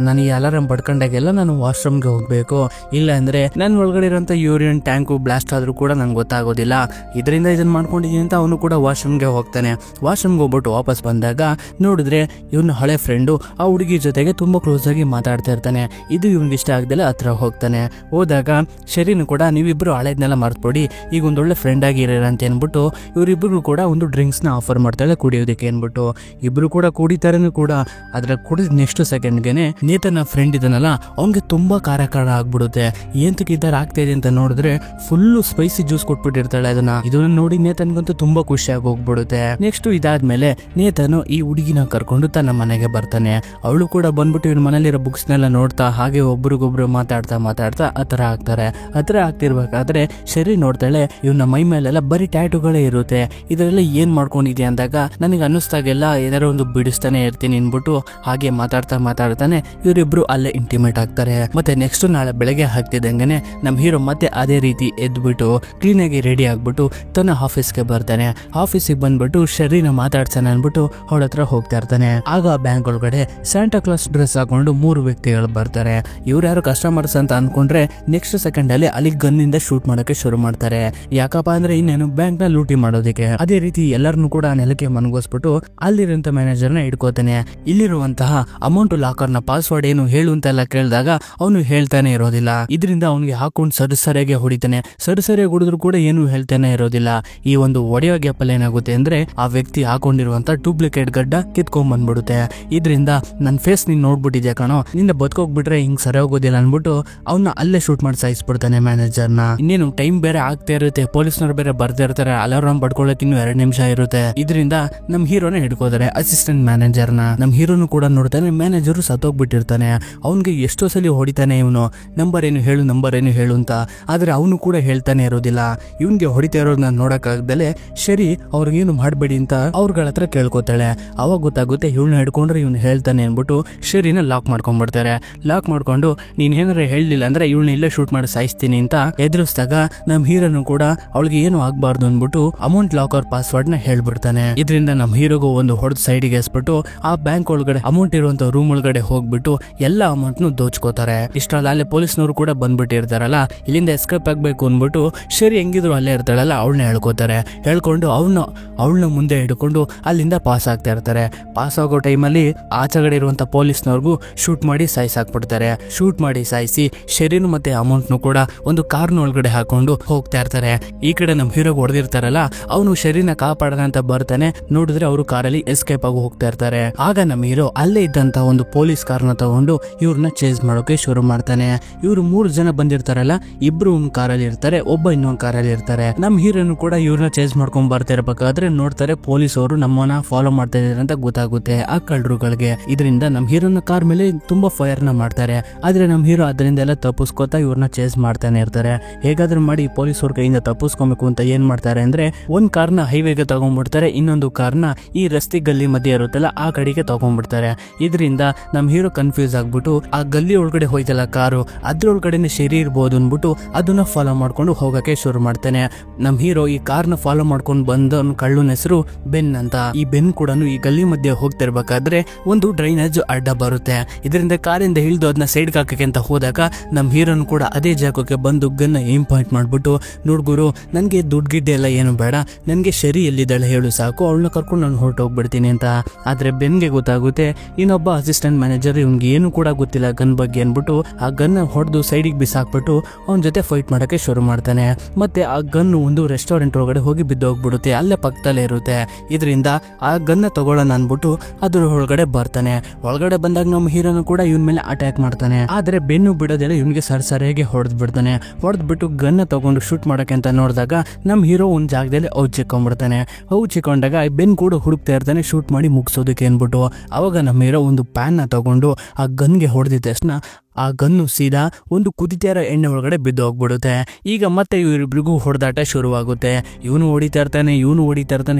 ನಾನು ಈ ಅಲಾರಾಮ್ ಪಡ್ಕೊಂಡಾಗೆಲ್ಲ ನಾನು ವಾಶ್ರೂಮ್ಗೆ ಹೋಗ್ಬೇಕು, ಇಲ್ಲ ಅಂದ್ರೆ ನನ್ನ ಒಳಗಡೆ ಇರೋಂಥ ಯೂರಿಯನ್ ಟ್ಯಾಂಕು ಬ್ಲಾಸ್ಟ್ ಆದ್ರೂ ಕೂಡ ನಂಗೆ ಗೊತ್ತಾಗೋದಿಲ್ಲ, ಇದರಿಂದ ಇದನ್ನ ಮಾಡ್ಕೊಂಡಿದ್ದೀನಿ ಅಂತ ಅವನು ಕೂಡ ವಾಶ್ರೂಮ್ಗೆ ಹೋಗ್ತಾನೆ. ವಾಶ್ರೂಮ್ಗೆ ಹೋಗ್ಬಿಟ್ಟು ವಾಪಸ್ ಬಂದಾಗ ನೋಡಿದ್ರೆ ಇವನು ಹಳೆ ಫ್ರೆಂಡು ಆ ಹುಡುಗಿ ಜೊತೆಗೆ ತುಂಬಾ ಕ್ಲೋಸ್ ಆಗಿ ಮಾತಾಡ್ತಾ ಇರ್ತಾನೆ. ಇದು ಇವ್ನಿಗೆ ಇಷ್ಟ ಆಗದಲ್ಲ ಹತ್ರ ಹೋಗ್ತಾನೆ. ಹೋದಾಗ ಶರೀನು ಕೂಡ ನೀವಿಬ್ರು ಹಳೆದ್ನೆಲ್ಲ ಮರ್ತ್ಬಿಡಿ, ಈಗ ಒಂದೊಳ್ಳೆ ಫ್ರೆಂಡ್ ಆಗಿರ ಅಂತ ಅನ್ಬಿಟ್ಟು ಇವರಿಬ್ರು ಕೂಡ ಒಂದು ಡ್ರಿಂಕ್ಸ್ ನ ಆಫರ್ ಮಾಡ್ತಾಳೆ ಕುಡಿಯೋದಕ್ಕೆ ಅನ್ಬಿಟ್ಟು. ಇಬ್ರು ಕೂಡ ಕುಡಿತಾರೇನು ಕೂಡ. ಅದ್ರ ಕುಡಿದ ನೆಕ್ಸ್ಟ್ ಸೆಕೆಂಡ್ಗೆನೆ ನೇತನ ಫ್ರೆಂಡ್ ಇದನ್ನಲ್ಲ ಅವ್ನಿಗೆ ತುಂಬಾ ಖಾರ ಆಗ್ಬಿಡುತ್ತೆ. ಏಂತಕ್ಕೆ ಈ ತರ ಆಗ್ತಾ ಇದೆ ಅಂತ ನೋಡಿದ್ರೆ ಫುಲ್ಲು ಸ್ಪೈಸಿ ಜ್ಯೂಸ್ ಕೊಟ್ಬಿಟ್ಟಿರ್ತಾಳೆ ಇದನ್ನ ನೋಡಿ ನೇತನ್ಗಂತೂ ತುಂಬಾ ಖುಷಿಯಾಗಿ ಹೋಗ್ಬಿಡುತ್ತೆ. ನೆಕ್ಸ್ಟ್ ಇದಾದ್ಮೇಲೆ ನೇತನು ಈ ಹುಡುಗಿನ ಕರ್ಕೊಂಡು ತನ್ನ ಮನೆಗೆ ಬರ್ತಾನೆ. ಅವಳು ಕೂಡ ಬಂದ್ಬಿಟ್ಟು ಇವನ್ ಮನೇಲಿರೋ ಬುಕ್ಸ್ ನೆಲ್ಲ ನೋಡ್ತಾ ಹಾಗೆ ಒಬ್ರಿಗೊಬ್ರು ಮಾತಾಡ್ತಾ ಆತರ ಆಗ್ತಾರೆ. ಆತರ ಆಗ್ತಿರ್ಬೇಕಾದ್ರೆ ಶರೀರ್ ನೋಡ್ತಾಳೆ ಇವನ ಮೈ ಮೇಲೆಲ್ಲ ಬರೀ ಟ್ಯಾಟುಗಳೇ ಇರುತ್ತೆ, ಇದರೆಲ್ಲ ಏನ್ ಮಾಡ್ಕೊಂಡಿದ್ಯಾ ಅಂದಾಗ ನನಗೆ ಅನ್ನಿಸ್ದಾಗೆಲ್ಲ ಏನಾರೋ ಒಂದು ಬಿಡಿಸ್ತಾನೆ ಇರ್ತೀನಿ ಅನ್ಬಿಟ್ಟು ಹಾಗೆ ಮಾತಾಡ್ತಾನೆ ಇವರಿಬ್ರು ಅಲ್ಲೇ ಇಂಟಿಮೇಟ್ ಆಗ್ತಾರೆ. ಮತ್ತೆ ನೆಕ್ಸ್ಟ್ ನಾಳೆ ಬೆಳಗ್ಗೆ ಆಗ್ತಿದ್ದಂಗೆನೆ ನಮ್ ಹೀರೋ ಮತ್ತೆ ಅದೇ ರೀತಿ ಎದ್ಬಿಟ್ಟು ಕ್ಲೀನ್ ಆಗಿ ರೆಡಿ ಆಗ್ಬಿಟ್ಟು ತನ್ನ ಆಫೀಸ್ಗೆ ಬರ್ತಾನೆ. ಆಫೀಸಿಗೆ ಬಂದ್ಬಿಟ್ಟು ಶರೀನ ಮಾತಾಡ್ತಾನೆ ಅನ್ಬಿಟ್ಟು ಅವಳ ಹತ್ರ ಹೋಗ್ತಾ ಇರ್ತಾನೆ. ಆಗ ಬ್ಯಾಂಕ್ ಒಳಗಡೆ ಸ್ಯಾಂಟಾ ಕ್ಲಾಸ್ ಡ್ರೆಸ್ ಹಾಕೊಂಡು 3 ವ್ಯಕ್ತಿಗಳು ಬರ್ತಾರೆ. ಇವ್ರು ಯಾರು ಕಸ್ಟಮರ್ಸ್ ಅಂತ ಅನ್ಕೊಂಡ್ರೆ ನೆಕ್ಸ್ಟ್ ಸೆಕೆಂಡ್ ಅಲ್ಲಿ ಅಲ್ಲಿ ಗನ್ನಿಂದ ಶೂಟ್ ಮಾಡಕ್ಕೆ ಶುರು ಮಾಡ್ತಾರೆ. ಯಾಕಪ್ಪ ಅಂದ್ರೆ ಇನ್ನೇನು ಬ್ಯಾಂಕ್ ನ ಲೂಟಿ ಮಾಡೋದಕ್ಕೆ. ಅದೇ ರೀತಿ ಎಲ್ಲರನ್ನು ಕೂಡ ನೆಲಕ್ಕೆ ಮನಗೋಸ್ಬಿಟ್ಟು ಅಲ್ಲಿರುವಂತ ಮ್ಯಾನೇಜರ್ ನ ಹಿಡ್ಕೋತಾನೆ. ಇಲ್ಲಿರುವಂತಹ ಅಮೌಂಟ್ ಲಾಕರ್ ನ ಪಾಸ್ವರ್ಡ್ ಏನು ಹೇಳು ಅಂತೆಲ್ಲ ಕೇಳಿದಾಗ ಅವನು ಹೇಳ್ತಾನೆ ಇರೋದಿಲ್ಲ. ಇದರಿಂದ ಅವನಿಗೆ ಹಾಕೊಂಡು ಸರಿಯಾಗಿ ಹೊಡಿತಾನೆ. ಸರಿಯಾಗಿ ಹೊಡಿದ್ರು ಕೂಡ ಏನು ಹೇಳ್ತಾನೆ ಇರೋದಿಲ್ಲ. ಈ ಒಂದು ಹೊಡೆಯೋ ಗ್ಯಾಪಲ್ಲಿ ಏನಾಗುತ್ತೆ ಅಂದ್ರೆ ಆ ವ್ಯಕ್ತಿ ಹಾಕೊಂಡಿರುವಂತ ಡೂಪ್ಲಿಕೇಟ್ ಗಡ್ಡ ಕಿತ್ಕೊಂಡ್ ಬಂದ್ಬಿಡುತ್ತೆ. ಇದರಿಂದ ನನ್ನ ಫೇಸ್ ನೀನ್ ನೋಡ್ಬಿಟ್ಟಿದ್ಯಾ ಕಣೋ, ನಿಂದ ಬದುಕೋಗ್ಬಿಟ್ರೆ ಹಿಂಗ್ ಸರಿ ಹೋಗೋದಿಲ್ಲ ಅನ್ಬಿಟ್ಟು ಅವನ್ನ ಅಲ್ಲೇ ಶೂಟ್ ಮಾಡಿ ಸಾಯಿಸ್ಬಿಡ್ತಾನೆ ಮ್ಯಾನೇಜರ್ ನ. ಇನ್ನೇನು ಟೈಮ್ ಬೇರೆ ಆಗ್ತಾ ಇರುತ್ತೆ, ಪೊಲೀಸ್ನವ್ರು ಬೇರೆ ಬರ್ತಾ ಇರ್ತಾರೆ, ಅಲಾರಾಮ್ ಪಡ್ಕೊಳ್ಳಕ್ ಇನ್ನು 2 ನಿಮಿಷ ಇರುತ್ತೆ. ಇದರಿಂದ ನಮ್ ಹೀರೋನೇ ಹಿಡ್ಕೋತಾರೆ ಅಸಿಸ್ಟೆಂಟ್ ಮ್ಯಾನೇಜರ್ ನ. ನಮ್ ಹೀರೋನು ಕೂಡ ನೋಡ್ತಾನೆ ಮ್ಯಾನೇಜರ್ ಸತ್ತೋಗ್ಬಿಟ್ಟಿರ್ತಾನೆ. ಅವ್ನಿಗೆ ಎಷ್ಟೋ ಸಲ ಹೊಡಿತಾನೆ ಇವನು, ನಂಬರ್ ಏನು ಹೇಳು ಅಂತ. ಆದ್ರೆ ಅವನು ಕೂಡ ಹೇಳ್ತಾನೆ ಇರೋದಿಲ್ಲ. ಇವನ್ಗೆ ಹೊಡಿತಾ ಇರೋದನ್ನ ನೋಡಕ್ಕಾಗ್ದಲೆ ಶರಿ ಅವ್ರಿಗೇನು ಮಾಡಬೇಡಿ ಅಂತ ಅವ್ರಗಳ ಹತ್ರ ಕೇಳ್ಕೊತಾಳೆ. ಅವಾಗ ಗೊತ್ತಾಗುತ್ತೆ ಇವಳನ್ನ ಹಿಡ್ಕೊಂಡ್ರೆ ಇವ್ನು ಹೇಳ್ತಾನೆ ಅನ್ಬಿಟ್ಟು ಶರಿನ ಲಾಕ್ ಮಾಡ್ಕೊಂಡ್ಬಿಡ್ತಾರೆ. ಲಾಕ್ ಮಾಡ್ಕೊಂಡು ನೀನ್ ಏನಾರ ಹೇಳಲಿಲ್ಲ ಅಂದ್ರೆ ಇವಳನ್ನ ಇಲ್ಲೇ ಶೂಟ್ ಮಾಡಿ ಸಾಯಿಸ್ತೀನಿ ಅಂತ ಎದುರಿಸಿದಾಗ ನಮ್ ಹೀರೋನು ಕೂಡ ಅವಳಿಗೆ ಏನು ಆಗ್ಬಾರ್ದು ಅನ್ಬಿಟ್ಟು ಅಮೌಂಟ್ ಲಾಕರ್ ಪಾಸ್ವರ್ಡ್ ನ ಹೇಳ್ಬಿಡ್ತಾನೆ. ಇದರಿಂದ ನಮ್ ಹೀರೋಗೂ ಒಂದು ಹೊಡೆದು ಸೈಡಿಗೆ ಎಸ್ಬಿಟ್ಟು ಆ ಬ್ಯಾಂಕ್ ಒಳಗಡೆ ಅಮೌಂಟ್ ಇರುವಂತ ರೂಮ್ ಒಳಗಡೆ ಹೋಗ್ಬಿಟ್ಟು ಎಲ್ಲ ಅಮೌಂಟ್ ನು ದೋಚ್ಕೋತಾರೆ. ಇಷ್ಟಲ್ಲ ಅಲ್ಲೇ ಪೊಲೀಸ್ನವರು ಕೂಡ ಬಂದ್ಬಿಟ್ಟಿರ್ತಾರಲ್ಲ, ಇಲ್ಲಿಂದ ಎಸ್ಕೇಪ್ ಆಗ್ಬೇಕು ಅನ್ಬಿಟ್ಟು ಶರಿ ಹೆಂಗಿದ್ರು ಅಲ್ಲೇ ಇರ್ತಾಳಲ್ಲ ಅವಳನ್ನ ಹೇಳ್ಕೊತಾರೆ. ಹೇಳ್ಕೊಂಡು ಅವಳನ್ನ ಮುಂದೆ ಹಿಡ್ಕೊಂಡು ಅಲ್ಲಿಂದ ಪಾಸ್ ಆಗ್ತಾ ಇರ್ತಾರೆ. ಪಾಸ್ ಆಗೋ ಟೈಮಲ್ಲಿ ಆಚೆಗಡೆ ಇರುವಂತ ಪೊಲೀಸ್ನವ್ರಿಗೂ ಶೂಟ್ ಮಾಡಿ ಸಾಯಿಸಾಕ್ಬಿಡ್ತಾರೆ. ಶೂಟ್ ಮಾಡಿ ಸಾಯಿಸಿ ಶರೀನು ಮತ್ತೆ ಅಮೌಂಟ್ ನು ಕೂಡ ಒಂದು ಕಾರ್ನ ಒಳಗಡೆ ಹಾಕೊಂಡು ಹೋಗ್ತಾ ಇರ್ತಾರೆ. ಈ ಕಡೆ ನಮ್ ಹೀರೋಗ್ ಹೊಡೆದಿರ್ತಾರಲ್ಲ ಅವನು ಶರೀನ ಕಾಪಾಡೋಣ ಅಂತ ಬರ್ತಾನೆ. ನೋಡಿದ್ರೆ ಅವರು ಕಾರಲ್ಲಿ ಎಸ್ಕೇಪ್ ಆಗಿ ಹೋಗ್ತಾ ಇರ್ತಾರೆ. ಆಗ ನಮ್ ಹೀರೋ ಅಲ್ಲೇ ಇದ್ದಂತ ಒಂದು ಪೊಲೀಸ್ ಕಾರ್ನ ತಗೊಂಡು ಇವ್ರನ್ನ ಚೇಸ್ ಮಾಡೋಕೆ ಶುರು ಮಾಡ್ತಾನೆ. ಇವ್ರು 3 ಜನ ಬಂದಿರ್ತಾರಲ್ಲ, ಇಬ್ರು ಒಂದ್ ಕಾರಲ್ಲಿ ಇರ್ತಾರೆ, ಒಬ್ಬ ಇನ್ನೊಂದ್ ಕಾರಲ್ಲಿ ಇರ್ತಾರೆ. ನಮ್ ಹೀರೋನು ಕೂಡ ಇವ್ರನ್ನ ಚೇಸ್ ಮಾಡ್ಕೊಂಡ್ ಬರ್ತಾ ಇರ್ಬೇಕಾದ್ರೆ ನೋಡ್ತಾರೆ ಪೊಲೀಸ್ ಅವರು ನಮ್ಮನ್ನ ಫಾಲೋ ಮಾಡ್ತಾ ಇದಾರೆ ಅಂತ ಗೊತ್ತಾಗುತ್ತೆ ಆ ಕಳ್ಳರುಗಳಿಗೆ. ಇದರಿಂದ ನಮ್ ಹೀರೋನ ಕಾರ್ ಮೇಲೆ ತುಂಬಾ ಫೈರ್ ನ ಮಾಡ್ತಾರೆ. ಆದ್ರೆ ನಮ್ ಹೀರೋ ಅದರಿಂದ ಎಲ್ಲ ತಪ್ಪಿಸ್ಕೋತಾ ಇವ್ರನ್ನ ಚೇಸ್ ಮಾಡ್ತಾನೆ ಇರ್ತಾರೆ. ಹೇಗಾದ್ರೂ ಮಾಡಿ ಪೊಲೀಸ್ ಅವ್ರ ಕೈಯಿಂದ ತಪ್ಪಿಸ್ಕೊಬೇಕು ಅಂತ ಏನ್ ಮಾಡ್ತಾರೆ ಅಂದ್ರೆ ಒಂದ್ ಕಾರ್ನ ಹೈವೇಗೆ ತಗೊಂಡ್ಬಿಡ್ತಾರೆ, ಇನ್ನೊಂದು ಕಾರ್ನ ಈ ರಸ್ತೆ ಗಲ್ಲಿ ಮಧ್ಯೆ ಇರುತ್ತಲ್ಲ ಆ ಕಡೆಗೆ ತಗೊಂಡ್ಬಿಡ್ತಾರೆ. ಇದರಿಂದ ನಮ್ ಹೀರೋ ಕನ್ಫ್ಯೂಸ್ ಆಗ್ಬಿಟ್ಟು ಆ ಗಲ್ಲಿ ಒಳಗಡೆ ಹೋಯ್ತಲ್ಲ ಕಾರು, ಅದ್ರೊಳಗಡೆನೆ ಶರೀರ ಇರ್ಬೋದು ಅನ್ಬಿಟ್ಟು ಅದನ್ನ ಫಾಲೋ ಮಾಡ್ಕೊಂಡು ಹೋಗಕ್ಕೆ ಶುರು ಮಾಡ್ತಾನೆ. ನಮ್ ಹೀರೋ ಈ ಕಾರ್ನ ಫಾಲೋ ಮಾಡ್ಕೊಂಡು ಬಂದ ಕಳ್ಳನ ಹೆಸರು ಬೆನ್ ಅಂತ. ಈ ಬೆನ್ ಕೂಡ ಈ ಗಲ್ಲಿ ಮಧ್ಯೆ ಹೋಗ್ತಿರ್ಬೇಕಾದ್ರೆ ಒಂದು ಡ್ರೈನೇಜ್ ಅಡ್ಡ ಬರುತ್ತೆ. ಇದರಿಂದ ಕಾರಿಂದ ಇಳಿದು ಅದನ್ನ ಸೈಡ್ ಹಾಕಕ್ಕೆ ಅಂತ ಹೋದಾಗ ನಮ್ ಹೀರೋನು ಕೂಡ ಅದೇ ಜಾಗಕ್ಕೆ ಬಂದು ಗನ್ನ ಏಮ್ ಪಾಯಿಂಟ್ ಮಾಡ್ಬಿಟ್ಟು ನೋಡ್ಗುರು ನನ್ಗೆ ದುಡ್ಡು ಗಿಡ್ಡೆ ಎಲ್ಲ ಏನು ಬೇಡ, ನನ್ಗೆ ಶರಿ ಎಲ್ಲಿದ್ದಾಳೆ ಹೇಳು ಸಾಕು, ಅವಳನ್ನ ಕರ್ಕೊಂಡು ನಾನು ಹೊರಟೋಗ್ಬಿಡ್ತೀನಿ ಅಂತ. ಆದ್ರೆ ಬೆನ್ಗೆ ಗೊತ್ತಾಗುತ್ತೆ ಇನ್ನೊಬ್ಬ ಅಸಿಸ್ಟೆಂಟ್ ಮ್ಯಾನೇಜರ್ ಇವ್ನಿಗೆ ಏನು ಕೂಡ ಗೊತ್ತಿಲ್ಲ ಗನ್ ಬಗ್ಗೆ ಅನ್ಬಿಟ್ಟು ಆ ಗನ್ ಹೊಡೆದು ಸೈಡಿಗೆ ಬಿಸಾಕ್ಬಿಟ್ಟು ಅವನ ಜೊತೆ ಫೈಟ್ ಮಾಡಕ್ಕೆ ಶುರು ಮಾಡ್ತಾನೆ. ಮತ್ತೆ ಆ ಗನ್ ಒಂದು ರೆಸ್ಟೋರೆಂಟ್ ಒಳಗಡೆ ಹೋಗಿ ಬಿದ್ದೋಗ್ಬಿಡುತ್ತೆ, ಅಲ್ಲೇ ಪಕ್ಕದಲ್ಲೇ ಇರುತ್ತೆ. ಇದರಿಂದ ಆ ಗನ್ನ ತಗೊಳ್ಳೋಣ ಅನ್ಬಿಟ್ಟು ಅದ್ರ ಒಳಗಡೆ ಬರ್ತಾನೆ. ಒಳಗಡೆ ಬಂದಾಗ ನಮ್ಮ ಹೀರೋನು ಕೂಡ ಇವನ್ ಮೇಲೆ ಅಟ್ಯಾಕ್ ಮಾಡ್ತಾನೆ. ಆದ್ರೆ ಬೆನ್ನು ಬಿಡೋದೆಲ್ಲ ಇವನಿಗೆ ಸರಿಯಾಗಿ ಹೊಡೆದ್ ಬಿಡ್ತಾನೆ. ಹೊಡೆದ್ಬಿಟ್ಟು ಗನ್ನ ತಗೊಂಡು ಶೂಟ್ ಮಾಡಕ್ಕೆ ಅಂತ ನೋಡಿದಾಗ ನಮ್ ಹೀರೋ ಒಂದ್ ಜಾಗದಲ್ಲಿ ಚಿಕ್ಕೊಂಡ್ಬಿಡ್ತಾನೆ. ಚಿಕ್ಕೊಂಡಾಗ ಬೆನ್ ಕೂಡ ಹುಡುಕ್ತಾ ಇರ್ತಾನೆ ಶೂಟ್ ಮಾಡಿ ಮುಗಿಸೋದಕ್ಕೆ ಅನ್ಬಿಟ್ಟು. ಅವಾಗ ನಮ್ಮ ಹೀರೋ ಒಂದು ಪ್ಯಾನ್ ನ ತಗೊಂಡು ಆ ಗನ್ಗೆ ಹೊಡೆದಿದ್ದ ತಕ್ಷಣ ಆ ಗನ್ನು ಸೀದಾ ಒಂದು ಕುದಿತಾರ ಎಣ್ಣೆ ಒಳಗಡೆ ಬಿದ್ದು ಹೋಗ್ಬಿಡುತ್ತೆ. ಈಗ ಮತ್ತೆ ಇವರಿಬ್ರಿಗೂ ಹೊಡೆದಾಟ ಶುರುವಾಗುತ್ತೆ. ಇವನು ಹೊಡಿತಾ ಇರ್ತಾನೆ,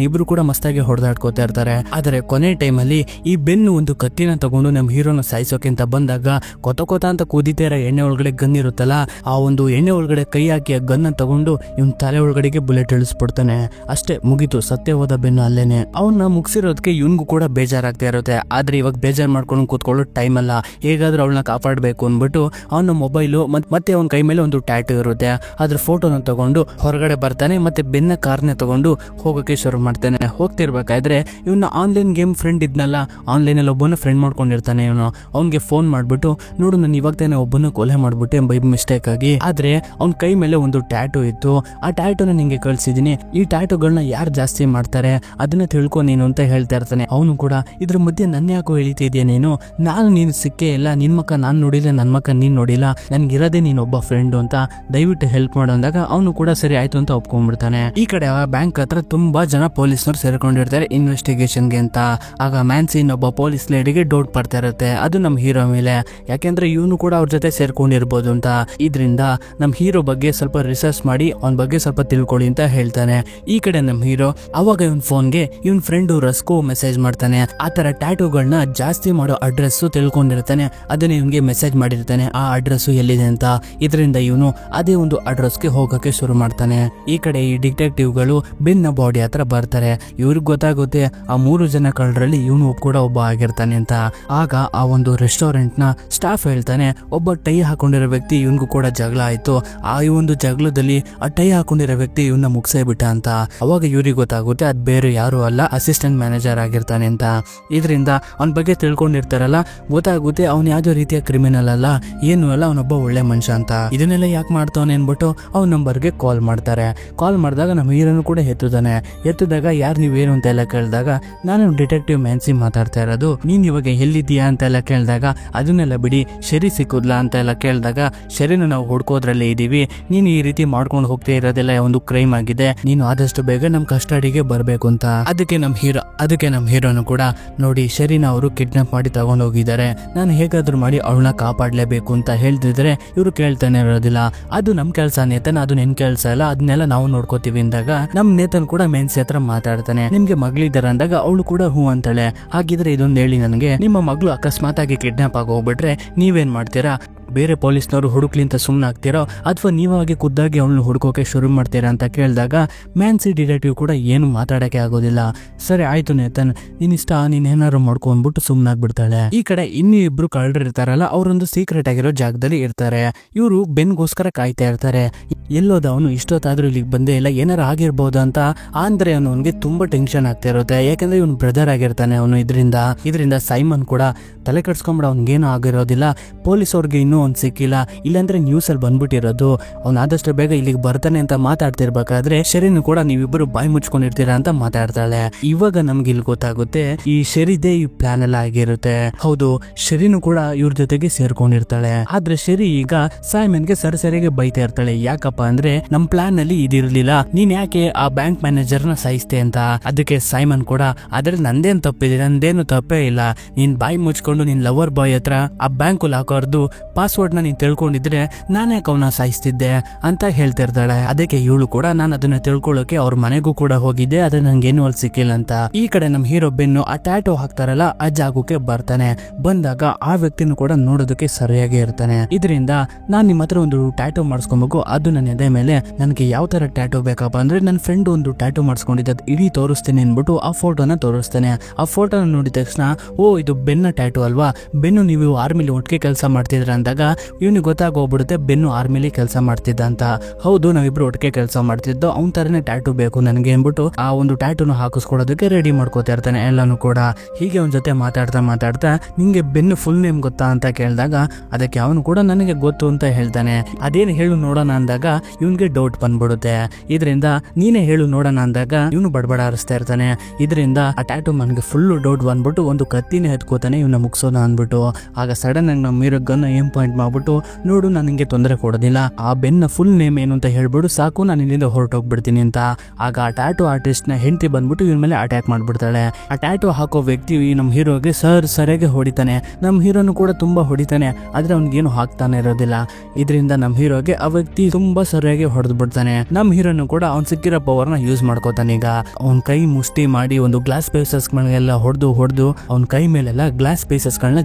ಇಬ್ರು ಕೂಡ ಮಸ್ತಾಗಿ ಹೊಡೆದಾಡ್ಕೋತಾ ಇರ್ತಾರೆ. ಆದರೆ ಕೊನೆ ಟೈಮಲ್ಲಿ ಈ ಬೆನ್ನು ಒಂದು ಕತ್ತಿನ ತಗೊಂಡು ನಮ್ಮ ಹೀರೋನ ಸಾಯಿಸೋಕೆ ಅಂತ ಬಂದಾಗ ಕೊತ ಅಂತ ಕುದಿತಾರ ಎಣ್ಣೆ ಒಳಗಡೆ ಗನ್ ಇರುತ್ತಲ್ಲ, ಆ ಒಂದು ಎಣ್ಣೆ ಒಳಗಡೆ ಕೈ ಹಾಕಿ ಆ ಗನ್ನ ತಗೊಂಡು ಇವನ್ ತಲೆ ಒಳಗಡೆಗೆ ಬುಲೆಟ್ ಇಳಿಸ್ಬಿಡ್ತಾನೆ. ಅಷ್ಟೇ ಮುಗೀತು, ಸತ್ಯ ಹೋದ ಬೆನ್ನು ಅಲ್ಲೇನೆ. ಅವನ್ನ ಮುಗಿಸಿರೋದಕ್ಕೆ ಇವನ್ಗೂ ಕೂಡ ಬೇಜಾರಾಗ್ತಾ ಇರುತ್ತೆ. ಆದ್ರೆ ಇವಾಗ ಬೇಜಾರ್ ಮಾಡ್ಕೊಂಡು ಕೂತ್ಕೊಳ್ಳೋ ಟೈಮ್ ಅಲ್ಲ, ಹೇಗಾದ್ರೂ ಅವಳನ್ನ ಕಾಪಾಡಬೇಕು ಅಂದ್ಬಿಟ್ಟು ಅವನ ಮೊಬೈಲು ಮತ್ತೆ ಅವನ ಕೈ ಮೇಲೆ ಒಂದು ಟ್ಯಾಟೂ ಇರುತ್ತೆ, ಅದ್ರ ಫೋಟೋನ ತಗೊಂಡು ಹೊರಗಡೆ ಬರ್ತಾನೆ. ಮತ್ತೆ ಬೆನ್ನ ಕಾರ್ನ ತಗೊಂಡು ಹೋಗೋಕೆ ಶುರು ಮಾಡ್ತಾನೆ. ಹೋಗ್ತಿರ್ಬೇಕಾದ್ರೆ ಇವನ್ನ ಆನ್ಲೈನ್ ಗೇಮ್ ಫ್ರೆಂಡ್ ಇದ್ನಲ್ಲ, ಆನ್ಲೈನ್ ಅಲ್ಲಿ ಒಬ್ಬನ ಫ್ರೆಂಡ್ ಮಾಡ್ಕೊಂಡಿರ್ತಾನೆ. ಇವನು ಅವ್ನಿಗೆ ಫೋನ್ ಮಾಡ್ಬಿಟ್ಟು, ನೋಡು ನಾನು ಇವಾಗ ತಾನೆ ಒಬ್ಬನ ಕೊಲೆ ಮಾಡ್ಬಿಟ್ಟೆ ಬೈ ಮಿಸ್ಟೇಕ್ ಆಗಿ, ಆದ್ರೆ ಅವ್ನ ಕೈ ಮೇಲೆ ಒಂದು ಟ್ಯಾಟೂ ಇತ್ತು, ಆ ಟ್ಯಾಟೂನ ನಿಂಗೆ ಕಳ್ಸಿದೀನಿ, ಈ ಟ್ಯಾಟೂಗಳನ್ನ ಯಾರು ಜಾಸ್ತಿ ಮಾಡ್ತಾರೆ ಅದನ್ನ ತಿಳ್ಕೊ ನೀನು ಅಂತ ಹೇಳ್ತಾ ಇರ್ತಾನೆ. ಅವನು ಕೂಡ ಇದ್ರ ಮಧ್ಯೆ ನನ್ನ ಯಾಕೋ ಹೇಳ್ತಿದ್ಯಾ ನೀನು, ನಾನು ನೀನು ಸಿಕ್ಕೇ ಇಲ್ಲ, ನಿನ್ ಮಕ್ಕ ನಾನ್ ನೋಡಿಲ್ಲ, ನನ್ ಮಕ್ಕ ನೀನ್ ನೋಡಿಲ್ಲ, ನನ್ಗಿರೋದೇ ನೀನ್ ಒಬ್ಬ ಫ್ರೆಂಡ್ ಅಂತ ದಯವಿಟ್ಟು ಹೆಲ್ಪ್ ಮಾಡು ಅಂದಾಗ ಅವನು ಕೂಡ ಸರಿ ಆಯ್ತು ಅಂತ ಒಪ್ಕೊಂಡ್ಬಿಡ್ತಾನೆ. ಈ ಕಡೆ ಆ ಬ್ಯಾಂಕ್ ಹತ್ರ ತುಂಬಾ ಜನ ಪೊಲೀಸ್ನವ್ರು ಸೇರ್ಕೊಂಡಿರ್ತಾರೆ ಇನ್ವೆಸ್ಟಿಗೇಷನ್ಗೆ ಅಂತ. ಆಗ ಮ್ಯಾನ್ಸಿನ್ ಒಬ್ಬ ಪೊಲೀಸ್ ಲೇಡಿಗೆ ಡೌಟ್ ಬರ್ತಾ ಇರುತ್ತೆ, ಅದು ನಮ್ಮ ಹೀರೋ ಮೇಲೆ, ಯಾಕೆಂದ್ರೆ ಇವನು ಕೂಡ ಅವ್ರ ಜೊತೆ ಸೇರ್ಕೊಂಡಿರ್ಬೋದು ಅಂತ. ಇದರಿಂದ ನಮ್ ಹೀರೋ ಬಗ್ಗೆ ಸ್ವಲ್ಪ ರಿಸರ್ಚ್ ಮಾಡಿ ಅವನ ಬಗ್ಗೆ ಸ್ವಲ್ಪ ತಿಳ್ಕೊಳ್ಳಿ ಅಂತ ಹೇಳ್ತಾನೆ. ಈ ಕಡೆ ನಮ್ ಹೀರೋ ಅವಾಗ ಇವನ್ ಫೋನ್ಗೆ ಇವನ್ ಫ್ರೆಂಡ್ ರಸ್ಕೋ ಮೆಸೇಜ್ ಮಾಡ್ತಾನೆ. ಆತರ ಟ್ಯಾಟೂಗಳನ್ನ ಜಾಸ್ತಿ ಮಾಡೋ ಅಡ್ರೆಸ್ ತಿಳ್ಕೊಂಡಿರ್ತಾನೆ, ಅದನ್ನ ಇವನ್ಗೆ ಮೆಸೇಜ್ ಮಾಡಿರ್ತಾನೆ ಆ ಅಡ್ರೆಸ್ ಎಲ್ಲಿದೆ ಅಂತ. ಇದರಿಂದ ಇವನು ಅದೇ ಒಂದು ಅಡ್ರೆಸ್ಗೆ ಹೋಗಕ್ಕೆ ಶುರು ಮಾಡ್ತಾನೆ. ಈ ಕಡೆ ಈ ಡಿಟೆಕ್ಟಿವ್ಗಳು ಬೆನ್ನ ಬಾಡಿ ಹತ್ರ ಬರ್ತಾರೆ. ಇವ್ರಿಗೆ ಗೊತ್ತಾಗುತ್ತೆ ಆ 3 ಜನ ಕಳ್ಳರಲ್ಲಿ ಇವನು ಕೂಡ ಒಬ್ಬ ಆಗಿರ್ತಾನೆ ಅಂತ. ಆಗ ಆ ಒಂದು ರೆಸ್ಟೋರೆಂಟ್ ನ ಸ್ಟಾಫ್ ಹೇಳ್ತಾನೆ, ಒಬ್ಬ ಟೈ ಹಾಕೊಂಡಿರೋ ವ್ಯಕ್ತಿ ಇವನ್ಗೂ ಕೂಡ ಜಗಳ ಆಯ್ತು, ಆ ಈ ಒಂದು ಜಗಳದಲ್ಲಿ ಆ ಟೈ ಹಾಕೊಂಡಿರೋ ವ್ಯಕ್ತಿ ಇವನ್ನ ಮುಗಿಸೇ ಬಿಟ್ಟ ಅಂತ. ಅವಾಗ ಇವ್ರಿಗೆ ಗೊತ್ತಾಗುತ್ತೆ ಅದ್ ಬೇರೆ ಯಾರು ಅಲ್ಲ, ಅಸಿಸ್ಟೆಂಟ್ ಮ್ಯಾನೇಜರ್ ಆಗಿರ್ತಾನೆ ಅಂತ. ಇದರಿಂದ ಅವನ ಬಗ್ಗೆ ತಿಳ್ಕೊಂಡಿರ್ತಾರಲ್ಲ, ಗೊತ್ತಾಗುತ್ತೆ ಅವ್ನು ಯಾವ್ದೋ ರೀತಿಯ ಕ್ರಿಮಿನಲ್ ಅಲ್ಲ, ಏನು ಅಲ್ಲ, ಅವನೊಬ್ಬ ಒಳ್ಳೆ ಮನುಷ್ಯ ಅಂತ. ಇದನ್ನೆಲ್ಲ ಯಾಕೆ ಮಾಡ್ತಾವನೆ ಅನ್ಬಿಟ್ಟು ಅವ್ನ ನಂಬರ್ಗೆ ಕಾಲ್ ಮಾಡ್ತಾರೆ. ಕಾಲ್ ಮಾಡಿದಾಗ ನಮ್ಮ ಹೀರೋನು ಕೂಡ ಎತ್ತಿದಾಗ ಯಾರು ನೀವೇನು ಅಂತ ಎಲ್ಲ ಕೇಳಿದಾಗ, ನಾನು ಡಿಟೆಕ್ಟಿವ್ ಮ್ಯಾನ್ಸಿ ಮಾತಾಡ್ತಾ ಇರೋದು, ನೀನ್ ಇವಾಗ ಎಲ್ಲಿದ್ದೀಯಾ ಅಂತೆಲ್ಲ ಕೇಳಿದಾಗ, ಅದನ್ನೆಲ್ಲ ಬಿಡಿ ಶರಿ ಸಿಕ್ಕುದ್ಲಾ ಅಂತ ಎಲ್ಲ ಕೇಳಿದಾಗ, ಶರಿನ ನಾವು ಹುಡ್ಕೋದ್ರಲ್ಲೇ ಇದೀವಿ, ನೀನು ಈ ರೀತಿ ಮಾಡ್ಕೊಂಡು ಹೋಗ್ತಾ ಇರೋದೆಲ್ಲ ಒಂದು ಕ್ರೈಮ್ ಆಗಿದೆ, ನೀನು ಆದಷ್ಟು ಬೇಗ ನಮ್ ಕಸ್ಟಡಿಗೆ ಬರ್ಬೇಕು ಅಂತ. ಅದಕ್ಕೆ ನಮ್ ಹೀರೋನು ಕೂಡ, ನೋಡಿ ಶರಿನ ಅವರು ಕಿಡ್ನಾಪ್ ಮಾಡಿ ತಗೊಂಡ್ ಹೋಗಿದ್ದಾರೆ, ನಾನು ಹೇಗಾದ್ರೂ ಮಾಡಿ ಅವಳನ್ನ ಕಾಪಾಡ್ಲೇಬೇಕು ಅಂತ ಹೇಳ್ತಿದ್ರೆ ಇವ್ರು ಕೇಳ್ತಾನೆ ಇರೋದಿಲ್ಲ. ಅದು ನಮ್ ಕೆಲ್ಸ ನೇತನ್, ಅದು ನಿನ್ ಕೆಲ್ಸ ಇಲ್ಲ, ಅದನ್ನೆಲ್ಲ ನಾವು ನೋಡ್ಕೋತೀವಿ ಅಂದಾಗ ನಮ್ ನೇತನ್ ಕೂಡ ಮೆನ್ಸಿ ಹತ್ರ ಮಾತಾಡ್ತಾನೆ. ನಿಮ್ಗೆ ಮಗಳಿದ್ದಾರೆ ಅಂದಾಗ ಅವಳು ಕೂಡ ಹೂ ಅಂತಾಳೆ. ಹಾಗಿದ್ರೆ ಇದೊಂದು ಹೇಳಿ ನನಗೆ, ನಿಮ್ಮ ಮಗಳು ಅಕಸ್ಮಾತ್ ಆಗಿ ಕಿಡ್ನಾಪ್ ಆಗಿ ಹೋಗ್ಬಿಟ್ರೆ ನೀವೇನ್ ಮಾಡ್ತೀರಾ? ಬೇರೆ ಪೊಲೀಸ್ನವರು ಹುಡುಕ್ಲಿಂತ ಸುಮ್ಮನೆ ಆಗ್ತೀರೋ ಅಥವಾ ನೀವಾಗಿ ಖುದ್ದಾಗಿ ಅವಳನ್ನ ಹುಡುಕೋಕೆ ಶುರು ಮಾಡ್ತೀರಾ ಅಂತ ಕೇಳಿದಾಗ ಮ್ಯಾನ್ಸಿ ಡಿಟೆಕ್ಟಿವ್ ಕೂಡ ಏನು ಮಾತಾಡಕ್ಕೆ ಆಗೋದಿಲ್ಲ. ಸರಿ ಆಯ್ತು ನೇತನ್, ನೀನ್ ಇಷ್ಟ, ನೀನ್ ಏನಾದ್ರು ಮಾಡ್ಕೊಂಡ್ಬಿಟ್ಟು ಸುಮ್ಮನಾಗ್ಬಿಡ್ತಾಳೆ. ಈ ಕಡೆ ಇನ್ನೂ ಇಬ್ರು ಕಳ್ಳರು ಇರ್ತಾರಲ್ಲ, ಅವರೊಂದು ಸೀಕ್ರೆಟ್ ಆಗಿರೋ ಜಾಗದಲ್ಲಿ ಇರ್ತಾರೆ. ಇವರು ಬೆನ್ಗೋಸ್ಕರ ಕಾಯ್ತಾ ಇರ್ತಾರೆ. ಎಲ್ಲೋದ ಅವನು ಇಷ್ಟೊತ್ತಾದ್ರೂ ಇಲ್ಲಿಗೆ ಬಂದೇ ಇಲ್ಲ, ಏನಾರು ಆಗಿರ್ಬೋದು ಅಂತ. ಅಂದ್ರೆ ಅವನಿಗೆ ತುಂಬಾ ಟೆನ್ಷನ್ ಆಗ್ತಾ ಇರುತ್ತೆ, ಯಾಕಂದ್ರೆ ಇವನು ಬ್ರದರ್ ಆಗಿರ್ತಾನೆ ಅವನು. ಇದರಿಂದ ಸೈಮನ್ ಕೂಡ ತಲೆ ಕಟ್ಸ್ಕೊಂಡ್ಬಿಡ, ಅವ್ನಿಗೇನು ಆಗಿರೋದಿಲ್ಲ, ಪೊಲೀಸ್ ಅವ್ರಿಗೆ ಇನ್ನೂ ಅವ್ನು ಸಿಕ್ಕಿಲ್ಲ, ಇಲ್ಲಾಂದ್ರೆ ನ್ಯೂಸ್ ಅಲ್ಲಿ ಬಂದ್ಬಿಟ್ಟಿರೋದು, ಅವ್ನು ಆದಷ್ಟು ಬೇಗ ಇಲ್ಲಿಗೆ ಬರ್ತಾನೆ ಅಂತ ಮಾತಾಡ್ತಿರ್ಬೇಕಾದ್ರೆ ಶೆರಿನು ಕೂಡ ನೀವಿಬ್ಬರು ಬಾಯಿ ಮುಚ್ಕೊಂಡಿರ್ತೀರಾ ಅಂತ ಮಾತಾಡ್ತಾಳೆ. ಇವಾಗ ನಮ್ಗೆ ಇಲ್ಲಿ ಗೊತ್ತಾಗುತ್ತೆ ಈ ಶೆರಿದೇ ಈ ಪ್ಲಾನ್ ಎಲ್ಲ ಆಗಿರುತ್ತೆ. ಹೌದು, ಶೆರಿನು ಕೂಡ ಇವ್ರ ಜೊತೆಗೆ ಸೇರ್ಕೊಂಡಿರ್ತಾಳೆ. ಆದ್ರೆ ಶೆರಿ ಈಗ ಸೈಮನ್ಗೆ ಸರಿಯಾಗಿ ಬೈತಾ ಇರ್ತಾಳೆ. ಯಾಕಪ್ಪ ಅಂದ್ರೆ ನಮ್ ಪ್ಲಾನ್ ಅಲ್ಲಿ ಇದಿರ್ಲಿಲ್ಲ, ನೀನ್ ಯಾಕೆ ಆ ಬ್ಯಾಂಕ್ ಮ್ಯಾನೇಜರ್ ನ ಸಾಯಿಸ್ತೆ ಅಂತ. ಅದಕ್ಕೆ ಸೈಮನ್ ಕೂಡ ಅದ್ರಲ್ಲಿ ನಂದೇನು ತಪ್ಪಿದೆ, ನಂದೇನು ತಪ್ಪೇ ಇಲ್ಲ, ನೀನ್ ಬಾಯಿ ಮುಚ್ಕೊಂಡು ನಿನ್ ಲವರ್ ಬಾಯ್ ಹತ್ರ ಆ ಬ್ಯಾಂಕ್ ಲಾಕರ್ದು ಪಾಸ್ವರ್ಡ್ ನ ನೀನ್ ತಿಳ್ಕೊಂಡಿದ್ರೆ ನಾನೇ ಅವನ ಸಾಯಿಸ್ತಿದ್ದೆ ಅಂತ ಹೇಳ್ತಿರ್ತಾಳೆ. ಅದಕ್ಕೆ ಇವಳು ಕೂಡ ನಾನು ಅದನ್ನ ತಿಳ್ಕೊಳ್ಳೋಕೆ ಅವ್ರ ಮನೆಗೂ ಕೂಡ ಹೋಗಿದ್ದೆ, ಅದ್ರ ನಂಗೇನು ಅಲ್ಲಿ ಸಿಕ್ಕಿಲ್ಲ ಅಂತ. ಈ ಕಡೆ ನಮ್ ಹೀರೋ ಬೆನ್ನು ಆ ಟ್ಯಾಟೋ ಹಾಕ್ತಾರಲ್ಲ ಆ ಜಾಗಕ್ಕೆ ಬರ್ತಾನೆ. ಬಂದಾಗ ಆ ವ್ಯಕ್ತಿನೂ ಕೂಡ ನೋಡೋದಕ್ಕೆ ಸರಿಯಾಗಿ ಇರ್ತಾನೆ. ಇದರಿಂದ ನಾನ್ ನಿಮ್ಮ ಹತ್ರ ಒಂದು ಟ್ಯಾಟೋ ಮಾಡಿಸ್ಕೊಬೇಕು, ಅದು ನನ್ನ ಎದೆ ಮೇಲೆ ನನಗೆ ಯಾವ ತರ ಟ್ಯಾಟೋ ಬೇಕಪ್ಪ ಅಂದ್ರೆ ನನ್ನ ಫ್ರೆಂಡ್ ಒಂದು ಟ್ಯಾಟೋ ಮಾಡಿಸ್ಕೊಂಡಿದ್ದ ಇಡೀ ತೋರಿಸ್ತೇನೆ ಅನ್ಬಿಟ್ಟು ಆ ಫೋಟೋನ ತೋರಿಸ್ತಾನೆ. ಆ ಫೋಟೋನ ನೋಡಿದ ತಕ್ಷಣ, ಓ ಇದು ಬೆನ್ನ ಟ್ಯಾಟೋ ಅಲ್ವಾ, ಬೆನ್ನು ನೀವು ಆರ್ಮಿಲಿ ಒಟ್ಟಿಗೆ ಕೆಲಸ ಮಾಡ್ತಿದ್ರ ಅಂದಾಗ ಇವನಿಗೆ ಗೊತ್ತಾಗೋಗ್ಬಿಡುತ್ತೆ ಬೆನ್ನು ಆರ್ಮಿಲಿ ಕೆಲಸ ಮಾಡ್ತಿದ್ದ ಅಂತ. ಹೌದು, ನಾವಿಬ್ರು ಒಟ್ಟಿಗೆ ಕೆಲಸ ಮಾಡ್ತಿದ್ದೋ, ಅವ್ನ ತರನೇ ಟ್ಯಾಟೂ ಬೇಕು ನನಗೆ ಅನ್ಬಿಟ್ಟು ಆ ಒಂದು ಟ್ಯಾಟೂನು ಹಾಕಿಸ್ಕೊಡೋದಕ್ಕೆ ರೆಡಿ ಮಾಡ್ಕೋತಾ ಇರ್ತಾನೆ ಎಲ್ಲಾನು ಕೂಡ. ಹೀಗೆ ಅವನ ಜೊತೆ ಮಾತಾಡ್ತಾ ನಿಂಗೆ ಬೆನ್ನು ಫುಲ್ ನೇಮ್ ಗೊತ್ತಾ ಅಂತ ಕೇಳಿದಾಗ ಅದಕ್ಕೆ ಅವನು ಕೂಡ ನನಗೆ ಗೊತ್ತು ಅಂತ ಹೇಳ್ತಾನೆ. ಅದೇನು ಹೇಳು ನೋಡೋಣ ಅಂದಾಗ ಇವನ್ಗೆ ಡೌಟ್ ಬಂದ್ಬಿಡುತ್ತೆ. ಇದರಿಂದ ನೀನೇ ಹೇಳು ನೋಡೋಣ ಅಂದಾಗ ಇವನು ಬಡಬಡ ಹರಿಸ್ತಾ ಇರ್ತಾನೆ. ಇದರಿಂದ ಆ ಟ್ಯಾಟೂ ಮನ್ಗೆ ಫುಲ್ ಡೌಟ್ ಬಂದ್ಬಿಟ್ಟು ಒಂದು ಕತ್ತಿನೇ ಎತ್ಕೋತಾನೆ ಇವನ್ನ ಮುಗಿಸೋಣ ಅಂದ್ಬಿಟ್ಟು. ಆಗ ಸಡನ್ ಆಗಿ ನಮ್ಮ ಹೀರೋ ಗನ್ ಏನ್ ಪಾಯಿಂಟ್ ಮಾಡ್ಬಿಟ್ಟು, ನೋಡು ನಾನು ನಿಂಗೆ ತೊಂದರೆ ಕೊಡೋದಿಲ್ಲ, ಆ ಬೆನ್ನ ಫುಲ್ ನೇಮ್ ಏನು ಅಂತ ಹೇಳ್ಬಿಡು ಸಾಕು, ನಾನು ಇಲ್ಲಿಂದ ಹೊರಟೋಗ್ಬಿಡ್ತೀನಿ ಅಂತ. ಆಗ ಆ ಟ್ಯಾಟೋ ಆರ್ಟಿಸ್ಟ್ ನ ಹೆಂಡತಿ ಬಂದ್ಬಿಟ್ಟು ಇವ್ರ ಮೇಲೆ ಅಟ್ಯಾಕ್ ಮಾಡ್ಬಿಡ್ತಾಳೆ. ಆ ಟ್ಯಾಟೋ ಹಾಕೋ ವ್ಯಕ್ತಿ ನಮ್ಮ ಹೀರೋಗೆ ಸರಿಯಾಗಿ ಹೊಡಿತಾನೆ. ನಮ್ಮ ಹೀರೋನು ಕೂಡ ತುಂಬಾ ಹೊಡಿತಾನೆ, ಆದ್ರೆ ಅವ್ನಿಗೇನು ಹಾಕ್ತಾನೆ ಇರೋದಿಲ್ಲ. ಇದರಿಂದ ನಮ್ಮ ಹೀರೋಗೆ ಆ ವ್ಯಕ್ತಿ ತುಂಬಾ ಸರಿಯಾಗಿ ಹೊಡೆದು ಬಿಡ್ತಾನೆ. ನಮ್ಮ ಹೀರೋನು ಕೂಡ ಅವ್ನ್ ಸಿಕ್ಕಿರೋ ಪವರ್ ನ ಯೂಸ್ ಮಾಡ್ಕೋತಾನೆ. ಈಗ ಅವ್ನ್ ಕೈ ಮುಷ್ಟಿ ಮಾಡಿ ಒಂದು ಗ್ಲಾಸ್ ಪೀಸಸ್ ಗಳನ್ನೆಲ್ಲ ಹೊಡೆದು ಅವ್ನ ಕೈ ಮೇಲೆಲ್ಲ ಗ್ಲಾಸ್ ಪೀಸಸ್ ಗಳನ್ನ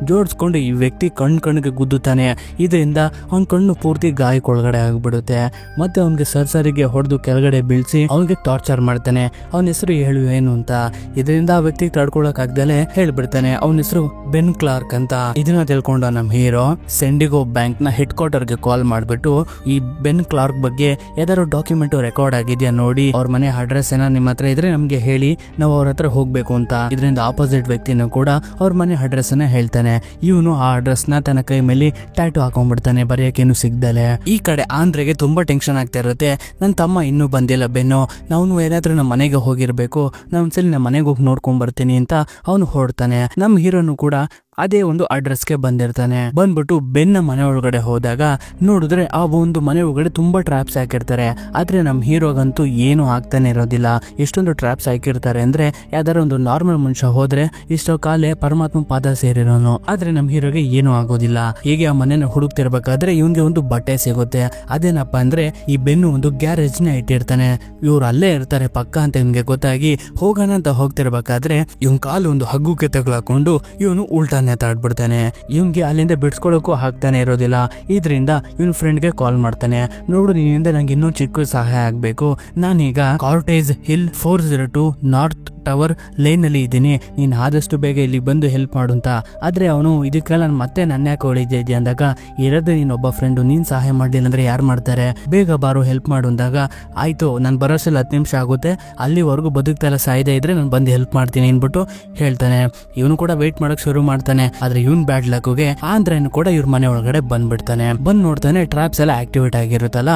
ಜೋಡಿಸ್ಕೊಂಡು ಈ ವ್ಯಕ್ತಿ ಕಣ್ಣಿಗೆ ಗುದ್ದುತ್ತಾನೆ. ಇದರಿಂದ ಅವ್ನ ಕಣ್ಣು ಪೂರ್ತಿ ಗಾಯಕ್ಕೊಳಗಡೆ ಆಗ್ಬಿಡುತ್ತೆ. ಮತ್ತೆ ಅವ್ನಿಗೆ ಸರಿಗೆ ಹೊಡೆದು ಕೆಳಗಡೆ ಬೀಳ್ಸಿ ಅವ್ನಿಗೆ ಟಾರ್ಚರ್ ಮಾಡ್ತಾನೆ. ಅವನ ಹೆಸರು ಹೇಳು ಏನು ಅಂತ. ಇದರಿಂದ ಆ ವ್ಯಕ್ತಿ ತಡ್ಕೊಳಕ್ ಆಗ್ದಲೆ ಹೇಳ್ಬಿಡ್ತಾನೆ ಅವನ ಹೆಸರು ಬೆನ್ ಕ್ಲಾರ್ಕ್ ಅಂತ. ಇದನ್ನ ತಿಳ್ಕೊಂಡ ನಮ್ ಹೀರೋ ಸೆಂಡಿಗೋ ಬ್ಯಾಂಕ್ ನ ಹೆಡ್ ಕ್ವಾರ್ಟರ್ ಗೆ ಕಾಲ್ ಮಾಡ್ಬಿಟ್ಟು ಈ ಬೆನ್ ಕ್ಲಾರ್ಕ್ ಬಗ್ಗೆ ಯಾವ್ದಾದ್ರು ಡಾಕ್ಯುಮೆಂಟ್ ರೆಕಾರ್ಡ್ ಆಗಿದ್ಯಾ ನೋಡಿ, ಅವ್ರ ಮನೆ ಅಡ್ರೆಸ್ ಏನೋ ನಿಮ್ಮ ಹತ್ರ ಇದ್ರೆ ನಮ್ಗೆ ಹೇಳಿ, ನಾವು ಅವ್ರ ಹತ್ರ ಹೋಗ್ಬೇಕು ಅಂತ. ಇದರಿಂದ ಆಪೋಸಿಟ್ ವ್ಯಕ್ತಿನೂ ಕೂಡ ಅವ್ರ ಮನೆ ಅಡ್ರೆಸ್ ಅನ್ನ ಹೇಳ್ತಾನೆ. ಇವನು ಆ ಅಡ್ರೆಸ್ ನ ತನ್ನ ಕೈ ಮೇಲೆ ಟ್ಯಾಟೂ ಹಾಕೊಂಡ್ಬಿಡ್ತಾನೆ, ಬರೆಯಕ್ಕೇನು ಸಿಗ್ದಲೆ. ಈ ಕಡೆ ಆಂಧ್ರೆಗೆ ತುಂಬಾ ಟೆನ್ಷನ್ ಆಗ್ತಾ ಇರುತ್ತೆ. ನನ್ನ ತಮ್ಮ ಇನ್ನೂ ಬಂದಿಲ್ಲ ಬೆನ್ನು, ನಾವು ಏನಾದ್ರೂ ನಮ್ಮ ಮನೆಗೆ ಹೋಗಿರ್ಬೇಕು, ನಾನು ಒಂದ್ಸಲಿ ನಮ್ಮ ಮನೆಗೆ ಹೋಗಿ ನೋಡ್ಕೊಂಡ್ ಬರ್ತೀನಿ ಅಂತ ಅವನು ಹೊರಡ್ತಾನೆ. ನಮ್ಮ ಹೀರೋನು ಕೂಡ ಅದೇ ಒಂದು ಅಡ್ರೆಸ್ಗೆ ಬಂದಿರ್ತಾನೆ. ಬಂದ್ಬಿಟ್ಟು ಬೆನ್ನ ಮನೆ ಒಳಗಡೆ ಹೋದಾಗ ನೋಡಿದ್ರೆ ಆ ಒಂದು ಮನೆ ಒಳಗಡೆ ತುಂಬಾ ಟ್ರಾಪ್ಸ್ ಹಾಕಿರ್ತಾರೆ. ಆದ್ರೆ ನಮ್ ಹೀರೋಗಂತೂ ಏನು ಆಗ್ತಾನೆ ಇರೋದಿಲ್ಲ. ಎಷ್ಟೊಂದು ಟ್ರಾಪ್ಸ್ ಹಾಕಿರ್ತಾರೆ ಅಂದ್ರೆ ಯಾವ್ದಾರ ಒಂದು ನಾರ್ಮಲ್ ಮನುಷ್ಯ ಹೋದ್ರೆ ಇಷ್ಟೋ ಕಾಲೇ ಪರಮಾತ್ಮ ಪಾದ ಸೇರಿರೋನು. ಆದ್ರೆ ನಮ್ ಹೀರೋಗೆ ಏನು ಆಗೋದಿಲ್ಲ. ಹೀಗೆ ಆ ಮನೆನ ಹುಡುಕ್ತಿರ್ಬೇಕಾದ್ರೆ ಇವನ್ಗೆ ಒಂದು ಬಟ್ಟೆ ಸಿಗುತ್ತೆ. ಅದೇನಪ್ಪ ಅಂದ್ರೆ ಈ ಬೆನ್ನು ಒಂದು ಗ್ಯಾರೇಜ್ ನ ಇಟ್ಟಿರ್ತಾನೆ. ಇವ್ರು ಅಲ್ಲೇ ಇರ್ತಾರೆ ಪಕ್ಕ ಅಂತ ಇವನ್ಗೆ ಗೊತ್ತಾಗಿ ಹೋಗೋಣ ಅಂತ ಹೋಗ್ತಿರ್ಬೇಕಾದ್ರೆ ಇವನ್ ಕಾಲು ಒಂದು ಹಗ್ಗುಕ್ಕೆ ತಗಲಾಕೊಂಡು ಇವನು ಉಲ್ಟಾ ನೇತಾಡ್ಬಿಡ್ತಾನೆ. ಇವನ್ಗೆ ಅಲ್ಲಿಂದ ಬಿಡ್ಸ್ಕೊಳ್ಳೋಕ್ಕೂ ಆಗ್ತಾನೆ ಇರೋದಿಲ್ಲ. ಇದರಿಂದ ಇವನ್ ಫ್ರೆಂಡ್ಗೆ ಕಾಲ್ ಮಾಡ್ತಾನೆ. ನೋಡು, ನಿನ್ನಿಂದ ನಂಗೆ ಇನ್ನೂ ಚಿಕ್ಕ ಸಹಾಯ ಆಗ್ಬೇಕು. ನಾನೀಗ ಕಾರ್ಟೇಜ್ ಹಿಲ್ 402 ನಾರ್ತ್ ಟವರ್ ಲೈನ್ ಅಲ್ಲಿ ಇದ್ದೀನಿ, ನೀನ್ ಆದಷ್ಟು ಬೇಗ ಇಲ್ಲಿ ಬಂದು ಹೆಲ್ಪ್ ಮಾಡು ಅಂತ. ಆದ್ರೆ ಅವನು ಇದಕ್ಕೆಲ್ಲ ಮತ್ತೆ ನನ್ನ ಯಾಕೆ ಹೊಳಿತಾ ಇದೆಯಾ ಅಂದಾಗ, ಇರೋದು ನೀನೊಬ್ಬ ಫ್ರೆಂಡು, ನೀನ್ ಸಹಾಯ ಮಾಡ್ಲಿಲ್ಲ ಅಂದ್ರೆ ಯಾರು ಮಾಡ್ತಾರೆ, ಬೇಗ ಬಾರು ಹೆಲ್ಪ್ ಮಾಡು ಅಂದಾಗ, ಆಯ್ತು ನಾನು ಬರೋಷ್ಟಲ್ಲಿ 10 ನಿಮಿಷ ಆಗುತ್ತೆ, ಅಲ್ಲಿವರೆಗೂ ಬದುಕ್ತೆಲ್ಲ ಸಾಯ್ದೆ ಇದ್ರೆ ನಾನು ಬಂದು ಹೆಲ್ಪ್ ಮಾಡ್ತೀನಿ ಅನ್ಬಿಟ್ಟು ಹೇಳ್ತಾನೆ. ಇವನು ಕೂಡ ವೇಟ್ ಮಾಡಕ್ ಶುರು ಮಾಡ್ತಾನೆ. ಆದ್ರೆ ಇವನ್ ಬ್ಯಾಡ್ ಲಕ್ಗೆ ಆಂಧ್ರನು ಕೂಡ ಇವ್ರ ಮನೆ ಒಳಗಡೆ ಬಂದ್ಬಿಡ್ತಾನೆ. ಬಂದ್ ನೋಡ್ತಾನೆ ಟ್ರಾಪ್ಸ್ ಎಲ್ಲ ಆಕ್ಟಿವೇಟ್ ಆಗಿರುತ್ತಲ್ಲ,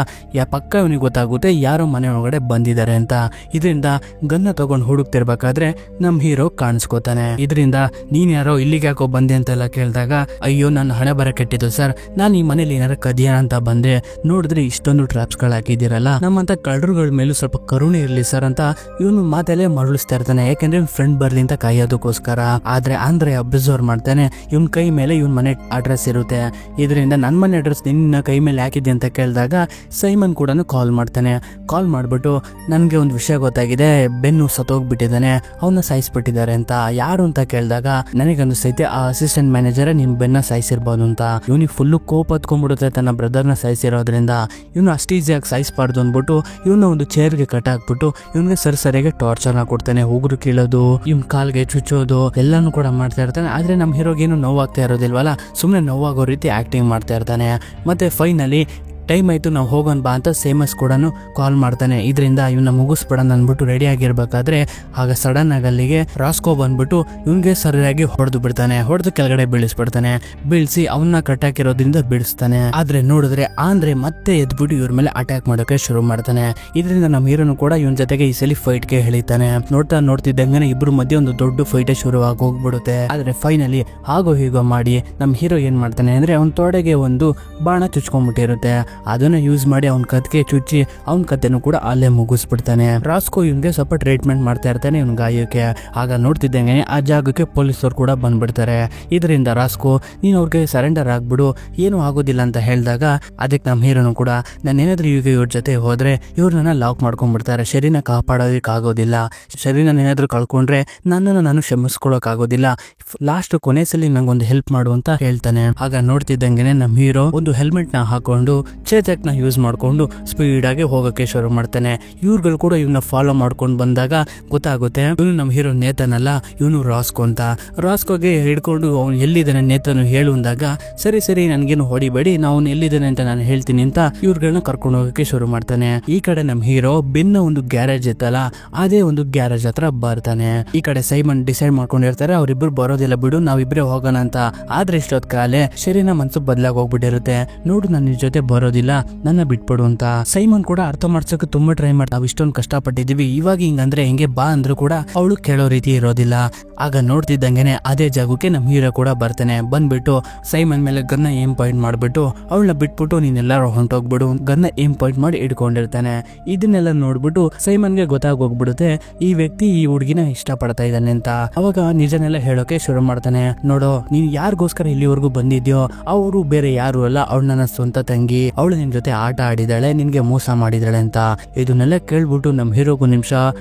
ಪಕ್ಕ ಇವನಿಗೆ ಗೊತ್ತಾಗುತ್ತೆ ಯಾರೋ ಮನೆ ಒಳಗಡೆ ಬಂದಿದ್ದಾರೆ ಅಂತ. ಇದರಿಂದ ಗನ್ನ ತಗೊಂಡು ಹುಡುಕ್ತಿರ್ಬೇಕಾದ್ರೆ ನಮ್ ಹೀರೋ ಕಾಣಿಸ್ಕೋತಾನೆ. ಇದರಿಂದ ನೀನ್ ಯಾರೋ ಇಲ್ಲಿಗೆ ಯಾಕೋ ಬಂದೆ ಅಂತೆಲ್ಲ ಕೇಳಿದಾಗ, ಅಯ್ಯೋ ನನ್ನ ಹಣೆ ಬರ ಕೆಟ್ಟಿದ್ದು ಸರ್, ನಾನು ಈ ಮನೇಲಿ ಏನಾರ ಕದಿಯ ಅಂತ ಬಂದೆ, ನೋಡಿದ್ರೆ ಇಷ್ಟೊಂದು ಟ್ರಾಪ್ಸ್ ಗಳು ಹಾಕಿದಿರಲ್ಲ, ನಮ್ಮಂತ ಕಳ್ಳರುಗಳ ಮೇಲೂ ಸ್ವಲ್ಪ ಕರುಣೆ ಇರ್ಲಿ ಸರ್ ಅಂತ ಇವನು ಮಾತಲ್ಲೇ ಮರಳಿಸ್ತಾ ಇರ್ತಾನೆ. ಯಾಕಂದ್ರೆ ಫ್ರೆಂಡ್ ಬರ್ಲಿ ಅಂತ ಕಾಯೋದಕ್ಕೋಸ್ಕರ. ಆದ್ರೆ ಆಂಧ್ರ ಅಬ್ಸರ್ವ್ ಮಾಡ್ತಾನೆ, ಇವನ್ ಕೈ ಮೇಲೆ ಇವನ್ ಮನೆ ಅಡ್ರೆಸ್ ಇರುತ್ತೆ. ಇದರಿಂದ ನನ್ ಮನೆ ಅಡ್ರೆಸ್ ನಿನ್ನ ಕೈ ಮೇಲೆ ಹಾಕಿದ್ದೆ ಅಂತ ಕೇಳಿದಾಗ ಸೈಮನ್ ಕೂಡ ಕಾಲ್ ಮಾಡ್ತಾನೆ. ಕಾಲ್ ಮಾಡ್ಬಿಟ್ಟು ನನ್ಗೆ ಒಂದು ವಿಷಯ ಗೊತ್ತಾಗಿದೆ, ಬೆನ್ನು ಸತ್ತೋಗ್ಬಿಟ್ಟಿದ್ದಾನೆ, ಅವನ್ನ ಸಾಯಿಸ್ಬಿಟ್ಟಿದ್ದಾರೆ ಅಂತ. ಯಾರು ಅಂತ ಕೇಳಿದಾಗ ನನಗೆ ಅನಿಸ್ತೈತೆ ಆ ಅಸಿಸ್ಟೆಂಟ್ ಮ್ಯಾನೇಜರ್ ನಿಮ್ ಬೆನ್ನ ಸಾಯಿಸಿರ್ಬೋದು ಅಂತ. ಇವನಿಗೆ ಫುಲ್ಲು ಕೋಪ ಹತ್ಕೊಂಡ್ಬಿಡುತ್ತೆ ತನ್ನ ಬ್ರದರ್ನ ಸಾಯಿಸಿರೋದ್ರಿಂದ. ಇವನು ಅಷ್ಟು ಈಸಿಯಾಗಿ ಸಾಯಿಸಬಾರ್ದು ಅಂದ್ಬಿಟ್ಟು ಇವನ್ನ ಒಂದು ಚೇರ್ಗೆ ಕಟ್ ಹಾಕ್ಬಿಟ್ಟು ಇವನ್ಗೆ ಸರಿಯಾಗಿ ಟಾರ್ಚರ್ನ ಕೊಡ್ತಾನೆ. ಉಗುರು ಕೀಳೋದು, ಇವನ್ ಕಾಲ್ಗೆ ಚುಚ್ಚೋದು ಎಲ್ಲಾನು ಕೂಡ ಮಾಡ್ತಾ ಇರ್ತಾನೆ. ಆದ್ರೆ ನಮ್ ಹೀರೋಗೇನು ನೋವಾಗ್ತಾ ಇರೋದಿಲ್ವಲ್ಲ, ಸುಮ್ಮನೆ ನೋವಾಗೋ ರೀತಿ ಆಕ್ಟಿಂಗ್ ಮಾಡ್ತಾ ಇರ್ತಾನೆ. ಮತ್ತೆ ಫೈನಲಿ ಟೈಮ್ ಆಯ್ತು ನಾವು ಹೋಗೋಣ ಬಾ ಅಂತ ಸೇಮಸ್ ಕೂಡ ಕಾಲ್ ಮಾಡ್ತಾನೆ. ಇದರಿಂದ ಇವನ್ನ ಮುಗಿಸ್ಬಿಡೋಣ ಅಂದ್ಬಿಟ್ಟು ರೆಡಿ ಆಗಿರ್ಬೇಕಾದ್ರೆ ಆಗ ಸಡನ್ ಆಗಿ ಅಲ್ಲಿಗೆ ರಾಸ್ಕೋ ಬಂದ್ಬಿಟ್ಟು ಇವನ್ಗೆ ಸರಿಯಾಗಿ ಹೊಡೆದು ಬಿಡ್ತಾನೆ. ಹೊಡೆದು ಕೆಳಗಡೆ ಬೀಳಿಸ್ಬಿಡ್ತಾನೆ. ಬೀಳಿಸಿ ಅವನ್ನ ಕಟ್ಟಾಕಿರೋದ್ರಿಂದ ಬೀಳಿಸ್ತಾನೆ. ಆದ್ರೆ ನೋಡಿದ್ರೆ ಆಂಧ್ರೆ ಮತ್ತೆ ಎದ್ಬಿಟ್ಟು ಇವ್ರ ಮೇಲೆ ಅಟ್ಯಾಕ್ ಮಾಡೋಕೆ ಶುರು ಮಾಡ್ತಾನೆ. ಇದರಿಂದ ನಮ್ಮ ಹೀರೋನು ಕೂಡ ಇವನ್ ಜೊತೆಗೆ ಈ ಸಲ ಫೈಟ್ ಗೆ ಹೇಳಿತಾನೆ. ನೋಡ್ತಿದ್ದಂಗೆ ಇಬ್ರು ಮಧ್ಯೆ ಒಂದು ದೊಡ್ಡ ಫೈಟ್ ಶುರುವಾಗಿ ಹೋಗ್ಬಿಡುತ್ತೆ. ಆದ್ರೆ ಫೈನಲಿ ಹಾಗೋ ಹೀಗೋ ಮಾಡಿ ನಮ್ ಹೀರೋ ಏನ್ ಮಾಡ್ತಾನೆ ಅಂದ್ರೆ ಅವನ್ ತೊಡೆಗೆ ಒಂದು ಬಾಣ ಚುಚ್ಕೊಂಡ್ಬಿಟ್ಟಿರುತ್ತೆ. ಅದನ್ನ ಯೂಸ್ ಮಾಡಿ ಅವ್ನ ಕತ್ಗೆ ಚುಚ್ಚಿ ಅವ್ನ ಕತೆನೂ ಕೂಡ ಅಲ್ಲೇ ಮುಗಿಸ್ಬಿಡ್ತಾನೆ. ರಾಸ್ಕೋ ಇವನ್ಗೆ ಸ್ವಲ್ಪ ಟ್ರೀಟ್ಮೆಂಟ್ ಮಾಡ್ತಾ ಇರ್ತಾನೆ ಇವನ್ ಗಾಯಕ್ಕೆ. ಆಗ ನೋಡ್ತಿದ್ದಂಗೆ ಆ ಜಾಗಕ್ಕೆ ಪೊಲೀಸರು ಕೂಡ ಬಂದ್ಬಿಡ್ತಾರೆ. ಇದರಿಂದ ರಾಸ್ಕೋ ನೀನ್ ಅವ್ರಿಗೆ ಸರೆಂಡರ್ ಆಗ್ಬಿಡು, ಏನು ಆಗೋದಿಲ್ಲ ಅಂತ ಹೇಳಿದಾಗ ಅದಕ್ಕೆ ನಮ್ಮ ಹೀರೋನು ಕೂಡ ನಾನೇನಾದ್ರೂ ಈಗ ಇವ್ರ ಜೊತೆ ಹೋದ್ರೆ ಇವ್ರನ್ನ ಲಾಕ್ ಮಾಡ್ಕೊಂಡ್ಬಿಡ್ತಾರೆ, ಶರೀರನ ಕಾಪಾಡೋದಕ್ಕೆ ಆಗೋದಿಲ್ಲ, ಶರೀರನ ಏನಾದ್ರೂ ಕಳ್ಕೊಂಡ್ರೆ ನನ್ನನ್ನು ನಾನು ಕ್ಷಮಿಸ್ಕೊಳಕ್ ಆಗೋದಿಲ್ಲ, ಲಾಸ್ಟ್ ಕೊನೆಸಲಿ ನಂಗೊಂದು ಹೆಲ್ಪ್ ಮಾಡು ಅಂತ ಹೇಳ್ತಾನೆ. ಆಗ ನೋಡ್ತಿದ್ದಂಗೆ ನಮ್ಮ ಹೀರೋ ಒಂದು ಹೆಲ್ಮೆಟ್ ನ ಹಾಕೊಂಡು ಚೇತಕ್ ನ ಯೂಸ್ ಮಾಡ್ಕೊಂಡು ಸ್ಪೀಡ್ ಆಗಿ ಹೋಗಕ್ಕೆ ಶುರು ಮಾಡ್ತಾನೆ. ಇವ್ರುಗಳು ಕೂಡ ಇವನ್ನ ಫಾಲೋ ಮಾಡ್ಕೊಂಡು ಬಂದಾಗ ಗೊತ್ತಾಗುತ್ತೆ ಇವನು ನಮ್ಮ ಹೀರೋ ನೇತನಲ್ಲ, ಇವನು ರಾಸ್ಕೋ ಅಂತ. ರಾಸ್ಕೋಗೆ ಹಿಡ್ಕೊಂಡು ಅವ್ನು ಎಲ್ಲಿದ್ದಾನೆ ನೇತನು ಹೇಳು ಅಂದಾಗ ಸರಿ ನನ್ಗೇನು ಹೊಡಿಬೇಡಿ, ನಾವು ಎಲ್ಲಿದ್ದಾನೆ ಅಂತ ನಾನು ಹೇಳ್ತೀನಿ ಅಂತ ಇವ್ರುಗಳನ್ನ ಕರ್ಕೊಂಡು ಹೋಗಕ್ಕೆ ಶುರು ಮಾಡ್ತಾನೆ. ಈ ಕಡೆ ನಮ್ಮ ಹೀರೋ ಬೆನ್ನ ಒಂದು ಗ್ಯಾರೇಜ್ ಇತ್ತಲ್ಲ, ಅದೇ ಒಂದು ಗ್ಯಾರೇಜ್ ಹತ್ರ ಬರ್ತಾನೆ. ಈ ಕಡೆ ಸೈಮನ್ ಡಿಸೈಡ್ ಮಾಡ್ಕೊಂಡಿರ್ತಾರೆ ಅವ್ರಿಬ್ರು ಬರೋದಿಲ್ಲ ಬಿಡು, ನಾವಿಬ್ರೆ ಹೋಗೋಣ ಅಂತ. ಆದ್ರೆ ಇಷ್ಟೊತ್ ಕಾಲೇ ಶರೀರ ಮನ್ಸು ಬದಲಾಗಿ ಹೋಗ್ಬಿಟ್ಟಿರುತ್ತೆ. ನೋಡು ನನ್ನ ಜೊತೆ ಬರೋದಿಲ್ಲ ಆಗೋದಿಲ್ಲ, ನನ್ನ ಬಿಟ್ಬಿಡು ಅಂತ. ಸೈಮನ್ ಕೂಡ ಅರ್ಥ ಮಾಡ್ಸೋಕೆ ತುಂಬಾ ಟ್ರೈ ಮಾಡ್ತಾ, ನಾವ್ ಇಷ್ಟೊಂದು ಕಷ್ಟಪಟ್ಟಿದೀವಿ, ಇವಾಗ ಹಿಂಗಂದ್ರೆ ಹೆಂಗೆ ಬಾ ಅಂದ್ರೂ ಕೂಡ ಅವಳು ಕೇಳೋ ರೀತಿ ಇರೋದಿಲ್ಲ. ಆಗ ನೋಡ್ತಿದ್ದಂಗೆನೆ ಅದೇ ಜಾಗಕ್ಕೆ ನಮ್ ಹೀರೋ ಕೂಡ ಬರ್ತಾನೆ. ಬಂದ್ಬಿಟ್ಟು ಸೈಮನ್ ಮೇಲೆ ಗನ್ನ ಏಮ್ ಪಾಯಿಂಟ್ ಮಾಡ್ಬಿಟ್ಟು ಅವಳನ್ನ ಬಿಟ್ಬಿಟ್ಟು ನೀನೆಲ್ಲಾರು ಹೊಂಟೋಗ್ಬಿಡು ಗನ್ನ ಏಮ್ ಪಾಯಿಂಟ್ ಮಾಡಿ ಇಟ್ಕೊಂಡಿರ್ತಾನೆ. ಇದನ್ನೆಲ್ಲ ನೋಡ್ಬಿಟ್ಟು ಸೈಮನ್ಗೆ ಗೊತ್ತಾಗೋಗ್ಬಿಡುತ್ತೆ ಈ ವ್ಯಕ್ತಿ ಈ ಹುಡುಗಿನ ಇಷ್ಟ ಪಡ್ತಾ ಇದ್ದಾನೆ ಅಂತ. ಅವಾಗ ನಿಜನೆಲ್ಲ ಹೇಳೋಕೆ ಶುರು ಮಾಡ್ತಾನೆ. ನೋಡೋ, ನೀನ್ ಯಾರಿಗೋಸ್ಕರ ಇಲ್ಲಿವರೆಗೂ ಬಂದಿದ್ಯೋ ಅವರು ಬೇರೆ ಯಾರು ಅಲ್ಲ, ಅವಳು ನನ್ನ ಸ್ವಂತ ತಂಗಿ, ಅವಳು ನಿನ್ ಜೊತೆ ಆಟ ಆಡಿದಾಳೆ, ನಿನ್ಗೆ ಮೋಸ ಮಾಡಿದಾಳೆ ಅಂತ. ಇದನ್ನೆಲ್ಲ ಕೇಳ್ಬಿಟ್ಟು ನಮ್ ಹೀರೋಗೂ ನಿಮಿಷ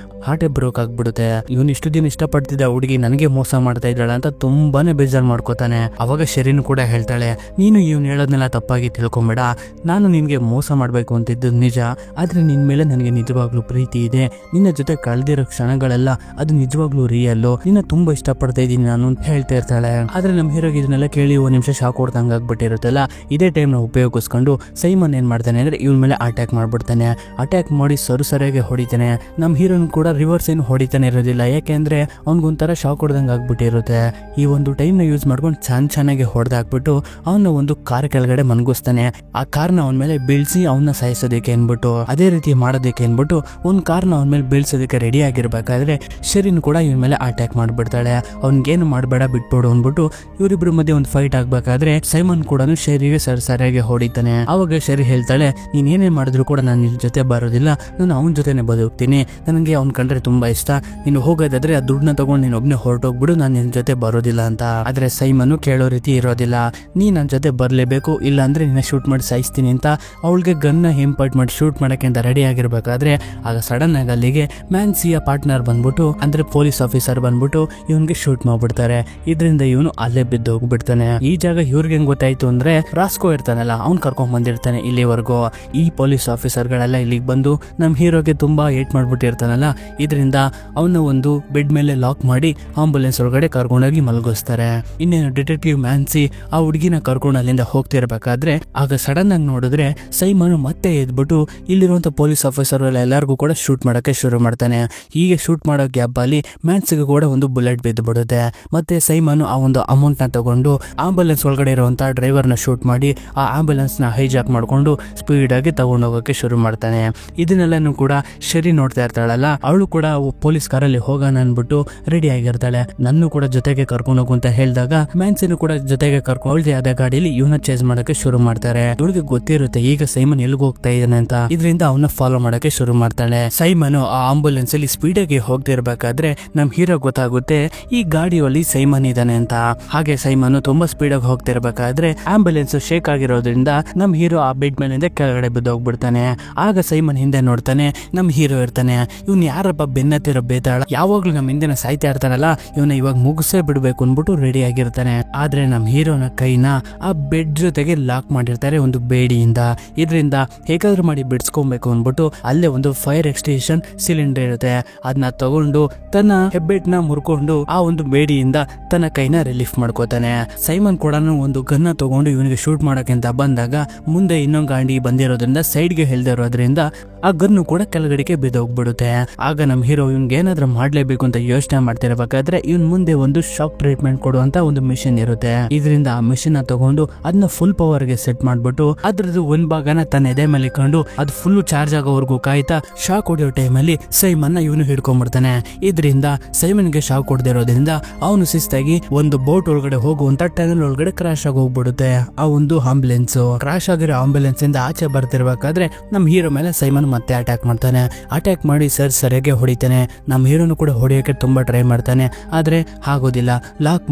ಹಾಟೆ ಬ್ರೋಕ್ ಆಗ್ಬಿಡುತ್ತೆ. ಇವನ್ ಇಷ್ಟು ದಿನ ಇಷ್ಟಪಡ್ತಿದ್ದ ಹುಡುಗಿ ನನಗೆ ಮೋಸ ಮಾಡ್ತಾ ಇದ್ದಾಳೆ ಅಂತ ತುಂಬಾನೇ ಬೇಜಾರ್ ಮಾಡ್ಕೋತಾನೆ. ಅವಾಗ ಶರೀನ್ ಕೂಡ ಹೇಳ್ತಾಳೆ, ನೀನು ಇವ್ನು ಹೇಳೋದ್ನೆಲ್ಲ ತಪ್ಪಾಗಿ ತಿಳ್ಕೊಂಬೇಡ, ನಾನು ನಿನ್ಗೆ ಮೋಸ ಮಾಡ್ಬೇಕು ಅಂತಿದ್ದು ನಿಜ, ಆದ್ರೆ ನಿನ್ ಮೇಲೆ ನನಗೆ ನಿಜವಾಗ್ಲೂ ಪ್ರೀತಿ ಇದೆ, ನಿನ್ನ ಜೊತೆ ಕಳೆದಿರೋ ಕ್ಷಣಗಳೆಲ್ಲ ಅದು ನಿಜವಾಗ್ಲೂ ರಿಯಲ್ಲು, ನಿನ್ನ ತುಂಬಾ ಇಷ್ಟಪಡ್ತಾ ಇದ್ದೀನಿ ನಾನು ಅಂತ ಹೇಳ್ತಾ ಇರ್ತಾಳೆ. ಆದ್ರೆ ನಮ್ ಹೀರೋಗೆ ಇದನ್ನೆಲ್ಲ ಕೇಳಿ ಒಂದ್ ನಿಮಿಷ ಶಾಕ್ ಹೊಡ್ದಂಗ ಆಗ್ಬಿಟ್ಟಿರುತ್ತಲ್ಲ. ಇದೇ ಟೈಮ್ ನ ಉಪಯೋಗಿಸ್ಕೊಂಡು ಸೈಮನ್ ಏನ್ ಮಾಡ್ತಾನೆ ಅಂದ್ರೆ ಇವನ್ ಮೇಲೆ ಅಟ್ಯಾಕ್ ಮಾಡ್ಬಿಡ್ತಾನೆ. ಅಟ್ಯಾಕ್ ಮಾಡಿ ಸರಿಯಾಗಿ ಹೊಡಿತಾನೆ. ನಮ್ ಹೀರೋನ್ ಕೂಡ ರಿವರ್ಸ್ ಏನು ಹೊಡಿತಾನೆ ಇರೋದಿಲ್ಲ, ಯಾಕೆಂದ್ರೆ ಅವ್ನಿಗೊಂಥರ ಶಾಕ್ ಹೊಡ್ದಂಗ ಆಗ್ಬಿಟ್ಟಿರುತ್ತೆ. ಈ ಒಂದು ಟೈಮ್ ನ ಯೂಸ್ ಮಾಡ್ಕೊಂಡು ಚೆನ್ನಾಗಿ ಹೊಡೆದಾಕ್ಬಿಟ್ಟು ಅವನ ಒಂದು ಕಾರ್ ಕೆಳಗಡೆ ಮನ್ಗಿಸ್ತಾನೆ. ಆ ಕಾರ್ನ ಅವನ ಮೇಲೆ ಬೀಳ್ಸಿ ಅವನ್ನ ಸಾಯಿಸೋದಕ್ಕೆ ಅನ್ಬಿಟ್ಟು, ಅದೇ ರೀತಿ ಮಾಡೋದಕ್ಕೆ ಅನ್ಬಿಟ್ಟು ಒಂದ್ ಕಾರ್ನ ಅವನ ಮೇಲೆ ಬೀಳ್ಸೋದಕ್ಕೆ ರೆಡಿ ಆಗಿರ್ಬೇಕಾದ್ರೆ ಶರೀನ್ ಕೂಡ ಇವನ್ ಮೇಲೆ ಅಟ್ಯಾಕ್ ಮಾಡ್ಬಿಡ್ತಾಳೆ. ಅವ್ನ್ಗೇನು ಮಾಡ್ಬೇಡ ಬಿಟ್ಬಿಡು ಅನ್ಬಿಟ್ಟು ಇವರಿಬ್ರು ಮಧ್ಯೆ ಒಂದು ಫೈಟ್ ಆಗ್ಬೇಕಾದ್ರೆ ಸೈಮನ್ ಕೂಡ ಶರಿಗೆ ಸರಿಯಾಗಿ ಹೊಡಿತಾನೆ. ಅವಾಗ ಶರಿ ಹೇಳ್ತಾಳೆ, ನೀನ್ ಏನೇ ಮಾಡಿದ್ರು ಕೂಡ ನಾನು ನಿನ್ ಜೊತೆ ಬರೋದಿಲ್ಲ, ನಾನು ಅವನ ಜೊತೆನೆ ಬದುಕ್ತೀನಿ, ನನಗೆ ಅವ್ನ್ ಕಂಡ್ರೆ ತುಂಬಾ ಇಷ್ಟ, ನೀನು ಹೋಗೋದಾದ್ರೆ ಆ ದುಡ್ಡನ್ನ ತಗೊಂಡು ನೀನ್ ಒಬ್ನೇ ಹೊರಟೋಗ್ಬಿಡು, ನಾನು ನಿನ್ ಜೊತೆ ಬರೋದಿಲ್ಲ ಅಂತ. ಆದ್ರೆ ಸೈಮನ್ ಕೇಳೋ ರೀತಿ ಇರೋದಿಲ್ಲ. ನೀ ನನ್ನ ಜೊತೆ ಬರ್ಲೇಬೇಕು, ಇಲ್ಲ ಅಂದ್ರೆ ನಿನ್ನ ಶೂಟ್ ಮಾಡಿ ಸಾಯಿಸ್ತೀನಿ ಅಂತ ಅವಳಿಗೆ ಗನ್ನ ಹೇಂಪಾಟ್ ಮಾಡಿ ಶೂಟ್ ಮಾಡಕ್ಕೆ ಅಂತ ರೆಡಿ ಆಗಿರ್ಬೇಕಾದ್ರೆ ಆಗ ಸಡನ್ ಆಗಿ ಅಲ್ಲಿಗೆ ಮ್ಯಾನ್ಸಿಯ ಪಾರ್ಟ್ನರ್ ಬಂದ್ಬಿಟ್ಟು ಅಂದ್ರೆ ಪೊಲೀಸ್ ಆಫೀಸರ್ ಬಂದ್ಬಿಟ್ಟು ಇವನ್ಗೆ ಶೂಟ್ ಮಾಡ್ಬಿಡ್ತಾರೆ. ಇದರಿಂದ ಇವನು ಅಲ್ಲೇ ಬಿದ್ದು ಹೋಗ್ಬಿಡ್ತಾನೆ. ಈ ಜಾಗ ಇವ್ರಿಗೆ ಹೆಂಗ್ ಗೊತ್ತಾಯ್ತು ಅಂದ್ರೆ ರಾಸ್ಕೋ ಇರ್ತಾನಲ್ಲ, ಅವ್ನ್ ಕರ್ಕೊಂಡ್ ಬಂದಿರ್ತಾನೆ ಇಲ್ಲಿವರೆಗೂ. ಈ ಪೊಲೀಸ್ ಆಫೀಸರ್ ಗಳೆಲ್ಲ ಇಲ್ಲಿಗೆ ಬಂದು ನಮ್ ಹೀರೋಗೆ ತುಂಬಾ ಏಟ್ ಮಾಡ್ಬಿಟ್ಟಿರ್ತಾನಲ್ಲ, ಇದರಿಂದ ಅವನ ಒಂದು ಬೆಡ್ ಮೇಲೆ ಲಾಕ್ ಮಾಡಿ ಆಂಬುಲೆನ್ಸ್ ಒಳಗಡೆ ಕರ್ಕೊಂಡೋಗಿ ಮಲಗಿಸ್ತಾರೆ. ಇನ್ನೇನು ಡಿಟೆಕ್ಟಿವ್ ಮ್ಯಾನ್ಸಿ ಆ ಹುಡುಗಿನ ಕರ್ಕೊಂಡು ಅಲ್ಲಿಂದ ಹೋಗ್ತಿರ್ಬೇಕಾದ್ರೆ ಆಗ ಸಡನ್ ಆಗಿ ನೋಡಿದ್ರೆ ಸೈಮನ್ ಮತ್ತೆ ಎದ್ಬಿಟ್ಟು ಇಲ್ಲಿರುವಂತ ಪೊಲೀಸ್ ಆಫೀಸರ್ ಎಲ್ಲರಿಗೂ ಕೂಡ ಶೂಟ್ ಮಾಡಕ್ಕೆ ಶುರು ಮಾಡ್ತಾನೆ. ಹೀಗೆ ಶೂಟ್ ಮಾಡೋ ಗ್ಯಾಪ್ ಅಲ್ಲಿ ಮ್ಯಾನ್ಸಿಗೆ ಕೂಡ ಒಂದು ಬುಲೆಟ್ ಬಿದ್ದು ಬಿಡುತ್ತೆ. ಮತ್ತೆ ಸೈಮನ್ ಆ ಒಂದು ಅಮೌಂಟ್ ನ ತಗೊಂಡು ಆಂಬುಲೆನ್ಸ್ ಒಳಗಡೆ ಇರುವಂತ ಡ್ರೈವರ್ ನ ಶೂಟ್ ಮಾಡಿ ಆ ಆಂಬುಲೆನ್ಸ್ ನ ಹೈಜಾಕ್ ಮಾಡ್ಕೊಂಡು ಸ್ಪೀಡ್ ಆಗಿ ತಗೊಂಡೋಗಕ್ಕೆ ಶುರು ಮಾಡ್ತಾನೆ. ಇದನ್ನೆಲ್ಲನೂ ಕೂಡ ಶರಿ ನೋಡ್ತಾ ಇರ್ತಾಳಲ್ಲ, ಅವಳು ಕೂಡ ಪೊಲೀಸ್ ಕಾರಲ್ಲಿ ಹೋಗೋಣ ಅನ್ಬಿಟ್ಟು ರೆಡಿ ಆಗಿರ್ತಾಳೆ. ನನ್ನ ಕೂಡ ಜೊತೆಗೆ ಕರ್ಕೊಂಡು ಹೋಗು ಅಂತ ಹೇಳಿದಾಗ ಮ್ಯಾನ್ಸಿನ ಕೂಡ ಜೊತೆಗೆ ಕರ್ಕೊಂಡು ಅವಳದೇ ಆದ ಗಾಡಿಯಲ್ಲಿ ಇವನ ಚೇಸ್ ಮಾಡಕ್ಕೆ ಶುರು ಮಾಡ್ತಾರೆ. ಇವಳಿಗೆ ಗೊತ್ತಿರುತ್ತೆ ಈಗ ಸೈಮನ್ ಎಲ್ಲಿಗೆ ಹೋಗ್ತಾ ಇದ್ದಾನೆ ಅಂತ, ಇದರಿಂದ ಅವನ್ನ ಫಾಲೋ ಮಾಡಕ್ಕೆ ಶುರು ಮಾಡ್ತಾಳೆ. ಸೈಮನ್ ಆ ಆಂಬುಲೆನ್ಸ್ ಅಲ್ಲಿ ಸ್ಪೀಡ್ ಆಗಿ ಹೋಗ್ತಿರ್ಬೇಕಾದ್ರೆ ನಮ್ ಹೀರೋ ಗೊತ್ತಾಗುತ್ತೆ ಈ ಗಾಡಿಯಲ್ಲಿ ಸೈಮನ್ ಇದ್ದಾನೆ ಅಂತ. ಹಾಗೆ ಸೈಮನ್ ತುಂಬಾ ಸ್ಪೀಡ್ ಆಗಿ ಹೋಗ್ತಿರ್ಬೇಕಾದ್ರೆ ಆಂಬುಲೆನ್ಸ್ ಶೇಕ್ ಆಗಿರೋದ್ರಿಂದ ನಮ್ ಹೀರೋ ಆ ಬೆಡ್ ಮೇಲಿಂದ ಕೆಳಗಡೆ ಬಿದ್ದೋಗ್ಬಿಡ್ತಾನೆ. ಆಗ ಸೈಮನ್ ಹಿಂದೆ ನೋಡ್ತಾನೆ, ನಮ್ ಹೀರೋ ಇರ್ತಾನೆ. ಇವ್ನು ಯಾರಪ್ಪ ಬೆನ್ನತ್ತಿರೋ ಬೇತಾಳ, ಯಾವಾಗ್ಲೂ ನಮ್ ಹಿಂದಿನ ಸಾಯ್ತಾ ಇರ್ತಾನಲ್ಲ, ಇವನ್ನ ಇವಾಗ ಮುಗಿಸೇ ಬಿಡ್ಬೇಕು ಅನ್ಬಿಟ್ಟು ರೆಡಿ ಆಗಿರ್ತಾನೆ. ಆದ್ರೆ ನಮ್ ಹೀರೋನ ಕೈನ ಆ ಬೆಡ್ ಜೊತೆಗೆ ಲಾಕ್ ಮಾಡಿರ್ತಾರೆ ಒಂದು ಬೇಡಿಯಿಂದ. ಇದರಿಂದ ಹೇಗಾದ್ರೂ ಮಾಡಿ ಬಿಡ್ಸ್ಕೊಬೇಕು ಅನ್ಬಿಟ್ಟು ಅಲ್ಲೇ ಒಂದು ಫೈರ್ ಎಕ್ಸ್ಟೆನ್ಷನ್ ಸಿಲಿಂಡರ್ ಇರುತ್ತೆ, ಅದನ್ನ ತಗೊಂಡು ತನ್ನ ಹೆಬ್ಬೆಟ್ ನ ಮುರ್ಕೊಂಡು ಆ ಒಂದು ಬೇಡಿಯಿಂದ ತನ್ನ ಕೈನ ರಿಲೀಫ್ ಮಾಡ್ಕೋತಾನೆ. ಸೈಮನ್ ಕೂಡ ಒಂದು ಗನ್ನ ತಗೊಂಡು ಇವನಿಗೆ ಶೂಟ್ ಮಾಡಕ್ಕೆ ಅಂತ ಬಂದಾಗ ಮುಂದೆ ಇನ್ನೊಂದು ಗಾಡಿ ಬಂದಿರೋದ್ರಿಂದ ಸೈಡ್ಗೆ ಇರೋದ್ರಿಂದ ಆ ಗನ್ನು ಕೂಡ ಕೆಳಗಡೆಗೆ ಬಿದ್ದೋಗ್ಬಿಡುತ್ತೆ. ಆಗ ನಮ್ ಹೀರೋ ಇವ್ನ್ಗೆ ಏನಾದ್ರೂ ಮಾಡ್ಲೇಬೇಕು ಅಂತ ಯೋಚನೆ ಮಾಡ್ತಿರ್ಬೇಕಾದ್ರೆ ಇವನ್ ಮುಂದೆ ಒಂದು ಶಾಕ್ ಟ್ರೀಟ್ಮೆಂಟ್ ಕೊಡುವಂತ ಒಂದು ಮಿಷಿನ್ ಇರುತ್ತೆ. ಇದರಿಂದ ಆ ಮಿಷಿನ್ ನ ತಗೊಂಡು ಅದನ್ನ ಫುಲ್ ಪವರ್ ಗೆ ಸೆಟ್ ಮಾಡ್ಬಿಟ್ಟು ಅದ್ರದ್ದು ಒಂದ್ ಭಾಗನ ತನ್ನ ಎದೆ ಮೇಲೆ ಇಟ್ಕೊಂಡು ಅದು ಫುಲ್ ಚಾರ್ಜ್ ಆಗೋವರೆಗೂ ಕಾಯ್ತಾ ಶಾಕ್ ಹೊಡೆಯೋ ಟೈಮ್ ಅಲ್ಲಿ ಸೈಮನ್ ಇವನು ಹಿಡ್ಕೊಂಡ್ಬಿಡ್ತಾನೆ. ಇದರಿಂದ ಸೈಮನ್ ಗೆ ಶಾಕ್ ಹೊಡೆದಿರೋದ್ರಿಂದ ಅವನು ಶಿಸ್ತಾಗಿ ಒಂದು ಬೋಟ್ ಒಳಗಡೆ ಹೋಗುವಂತ ಟನಲ್ ಒಳಗಡೆ ಕ್ರಾಶ್ ಆಗಿ ಹೋಗ್ಬಿಡುತ್ತೆ. ಆ ಒಂದು ಆಂಬುಲೆನ್ಸ್ ಕ್ರಾಶ್ ಆಗಿರೋ ಆಂಬುಲೆನ್ಸ್ ಇಂದ ಆಚೆ ಬರ್ತಿರ್ಬೇಕಾದ್ರೆ ನಮ್ ಹೀರೋ ಮೇಲೆ ಸೈಮನ್ ಮತ್ತೆ ಅಟ್ಯಾಕ್ ಮಾಡ್ತಾನೆ. ಅಟ್ಯಾಕ್ ಮಾಡಿ ಸರಿಯಾಗಿ ಹೊಡಿತಾನೆ. ನಮ್ ಹೀರೋನು ಕೂಡ ಹೊಡೆಯೋಕೆ ತುಂಬಾ ಟ್ರೈ ಮಾಡ್ತಾನೆ, ಆದ್ರೆ ಆಗೋದಿಲ್ಲ. ಲಾಕ್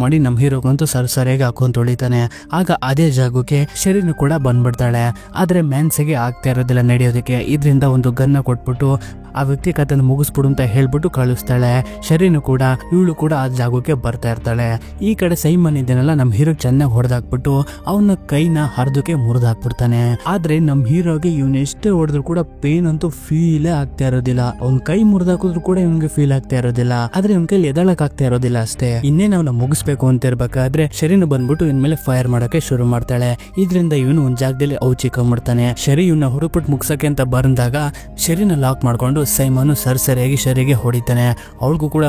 ಮಾಡಿ ನಮ್ ಹೀರೋಗಂತೂ ಸರಿಯಾಗಿ ಹಾಕೊಂತ ಹೊಡಿತಾನೆ. ಆಗ ಅದೇ ಜಾಗಕ್ಕೆ ಶರೀನು ಕೂಡ ಬಂದ್ಬಿಡ್ತಾಳೆ. ಆದ್ರೆ ಮ್ಯಾನ್ಸಿಗೆ ಆಗ್ತಾ ಇರೋದಿಲ್ಲ ನಡೆಯೋದಕ್ಕೆ. ಇದರಿಂದ ಒಂದು ಗನ್ನ ಕೊಟ್ಬಿಟ್ಟು ಆ ವ್ಯಕ್ತಿ ಕಥೆನ ಮುಗಿಸ್ಬಿಡು ಅಂತ ಹೇಳ್ಬಿಟ್ಟು ಕಳಿಸ್ತಾಳೆ. ಶರೀನು ಕೂಡ ಇವಳು ಕೂಡ ಆ ಜಾಗಕ್ಕೆ ಬರ್ತಾ ಇರ್ತಾಳೆ. ಈ ಕಡೆ ಸೈಮನ್ ಇದನ್ನೆಲ್ಲ ನಮ್ ಹೀರೋ ಚೆನ್ನಾಗಿ ಹೊಡೆದಾಕ್ಬಿಟ್ಟು ಅವನ ಕೈನ ಹರಿದಕ್ಕೆ ಮುರಿದಾಕ್ಬಿಡ್ತಾನೆ. ಆದ್ರೆ ನಮ್ ಹೀರೋಗೆ ಇವನ್ ಎಷ್ಟೇ ಹೊಡೆದ್ರು ಕೂಡ ಪೇನ್ ಅಂತೂ ಫೀಲೇ ಆಗ್ತಾ ಇರೋದಿಲ್ಲ. ಅವ್ನ ಕೈ ಮುರಿದಾಕಿದ್ರು ಕೂಡ ಇವನ್ಗೆ ಫೀಲ್ ಆಗ್ತಾ ಇರೋದಿಲ್ಲ, ಆದ್ರೆ ಇವನ್ ಕೈಲಿ ಎದಳಕ್ ಆಗ್ತಾ ಇರೋದಿಲ್ಲ ಅಷ್ಟೇ. ಇನ್ನೇನು ಅವನ ಮುಗಿಸ್ಬೇಕು ಅಂತ ಇರ್ಬೇಕಾದ್ರೆ ಶರೀನು ಬಂದ್ಬಿಟ್ಟು ಇವನ್ ಮೇಲೆ ಫೈರ್ ಮಾಡಕ್ಕೆ ಶುರು ಮಾಡ್ತಾಳೆ. ಇದರಿಂದ ಇವನು ಒಂದ್ ಜಾಗದಲ್ಲಿ ಔಚಿಕೊಂಡ್ಬಿಡ್ತಾನೆ. ಶರಿ ಇವನ್ನ ಹುಡುಕ್ಬಿಟ್ಟು ಮುಗ್ಸಕ್ಕೆ ಅಂತ ಬಂದಾಗ ಶರೀನ ಲಾಕ್ ಮಾಡ್ಕೊಂಡು ಅನ್ಕೊಂಡು ಸೈಮನು ಸರಿಯಾಗಿ ಶರಿಗೆ ಹೊಡಿತಾನೆ. ಅವಳಿಗೂ ಕೂಡ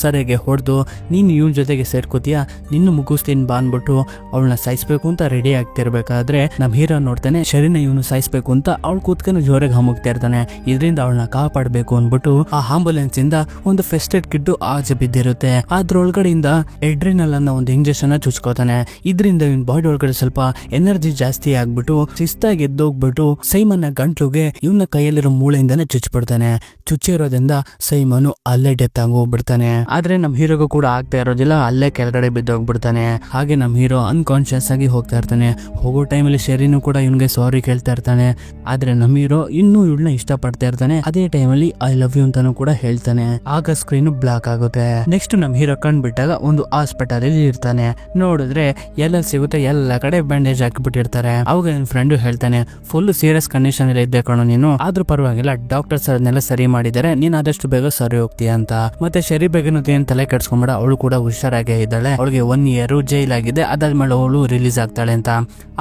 ಸರಿಯಾಗಿ ಹೊಡೆದು ನೀನು ಇವನ್ ಜೊತೆಗೆ ಸೇರ್ಕೋತೀಯಾ, ನಿನ್ನ ಮುಗಿಸ್ತೀನಿ ಬಾ ಅನ್ಬಿಟ್ಟು ಅವಳನ್ನ ಸಾಯಿಸ್ಬೇಕು ಅಂತ ರೆಡಿ ಆಗ್ತಿರ್ಬೇಕಾದ್ರೆ ನಮ್ ಹೀರೋ ನೋಡ್ತಾನೆ ಶರಿನ ಇವನು ಸಾಯಿಸ್ಬೇಕು ಅಂತ ಅವಳು ಕೂತ್ಕೊಂಡು ಜೋರಾಗಿ ಹಮ್ಮಗ್ತಾ ಇರ್ತಾನೆ. ಇದರಿಂದ ಅವಳನ್ನ ಕಾಪಾಡಬೇಕು ಅನ್ಬಿಟ್ಟು ಆ ಆಂಬುಲೆನ್ಸ್ ಇಂದ ಒಂದು ಫೆಸ್ಟೆಡ್ ಕಿಡ್ ಆಚೆ ಬಿದ್ದಿರುತ್ತೆ. ಅದ್ರೊಳಗಡೆಯಿಂದ ಎಡ್ರಿನಲ್ ಅನ್ನೋ ಒಂದು ಇಂಜೆಕ್ಷನ್ ಚುಚ್ಕೋತಾನೆ. ಇದರಿಂದ ಇವನ್ ಬಾಡಿ ಒಳಗಡೆ ಸ್ವಲ್ಪ ಎನರ್ಜಿ ಜಾಸ್ತಿ ಆಗ್ಬಿಟ್ಟು ಶಿಸ್ತಾಗಿ ಎದ್ದೋಗ್ಬಿಟ್ಟು ಸೈಮನ್ನ ಗಂಟ್ಲುಗೆ ಇವನ ಕೈಯಲ್ಲಿರೋ ಮೂಳೆಯಿಂದಾನೆ ಚುಚ್ಬಿಡ್ತಾನೆ. ಚುಚ್ಚಿರೋದ್ರಿಂದ ಸೈಮನು ಅಲ್ಲೇ ಡೆತ್ ಆಗಿ ಹೋಗ್ಬಿಡ್ತಾನೆ. ಆದ್ರೆ ನಮ್ ಹೀರೋಗೂ ಕೂಡ ಆಗ್ತಾ ಇರೋದಿಲ್ಲ, ಅಲ್ಲೇ ಕೆಳಗಡೆ ಬಿದ್ದೋಗ್ಬಿಡ್ತಾನೆ. ಹಾಗೆ ನಮ್ ಹೀರೋ ಅನ್ಕಾನ್ಶಿಯಸ್ ಆಗಿ ಹೋಗ್ತಾ ಇರ್ತಾನೆ. ಹೋಗೋ ಟೈಮಲ್ಲಿ ಶೆರಿನು ಕೂಡ ಇವನ್ಗೆ ಸಾರಿ ಕೇಳ್ತಾ ಇರ್ತಾನೆ. ಆದ್ರೆ ನಮ್ ಹೀರೋ ಇನ್ನೂ ಇವಳನ್ನ ಇಷ್ಟ ಪಡ್ತಾ ಇರ್ತಾನೆ. ಅದೇ ಟೈಮಲ್ಲಿ ಐ ಲವ್ ಯು ಅಂತಾನು ಕೂಡ ಹೇಳ್ತಾನೆ. ಆಗ ಸ್ಕ್ರೀನ್ ಬ್ಲಾಕ್ ಆಗುತ್ತೆ. ನೆಕ್ಸ್ಟ್ ನಮ್ ಹೀರೋ ಕಂಡ್ಬಿಟ್ಟಾಗ ಒಂದು ಹಾಸ್ಪಿಟಲ್ ಅಲ್ಲಿ ಇರ್ತಾನೆ. ನೋಡಿದ್ರೆ ಎಲ್ಲ ಸಿಗುತ್ತೆ, ಎಲ್ಲ ಕಡೆ ಬ್ಯಾಂಡೇಜ್ ಹಾಕಿಬಿಟ್ಟಿರ್ತಾರೆ. ಅವಾಗ ನನ್ನ ಫ್ರೆಂಡ್ ಹೇಳ್ತಾನೆ, ಫುಲ್ ಸೀರಿಯಸ್ ಕಂಡೀಷನ್ ಅಲ್ಲಿ ಇದ್ದೆ ಕಣೋ ನೀನು, ಆದ್ರೂ ಪರವಾಗಿಲ್ಲ ಡಾಕ್ಟರ್ಸ್ ಅದನ್ನೆಲ್ಲ ಸರಿ ಮಾಡಿದ್ದಾರೆ, ನೀನ್ ಆದಷ್ಟು ಬೇಗ ಸರಿ ಹೋಗ್ತೀಯ ಅಂತ. ಮತ್ತೆ ಶರಿ ಬೇಗನು ಏನ್ ತಲೆ ಕೆಡ್ಸ್ಕೊಂಬೇಡ, ಅವಳು ಕೂಡ ಹುಷಾರಾಗೇ ಇದ್ದಾಳೆ, ಅವಳಿಗೆ 1 year ಜೈಲ್ ಆಗಿದೆ, ಅದಾದ್ಮೇಲೆ ಅವಳು ರಿಲೀಸ್ ಆಗ್ತಾಳೆ ಅಂತ.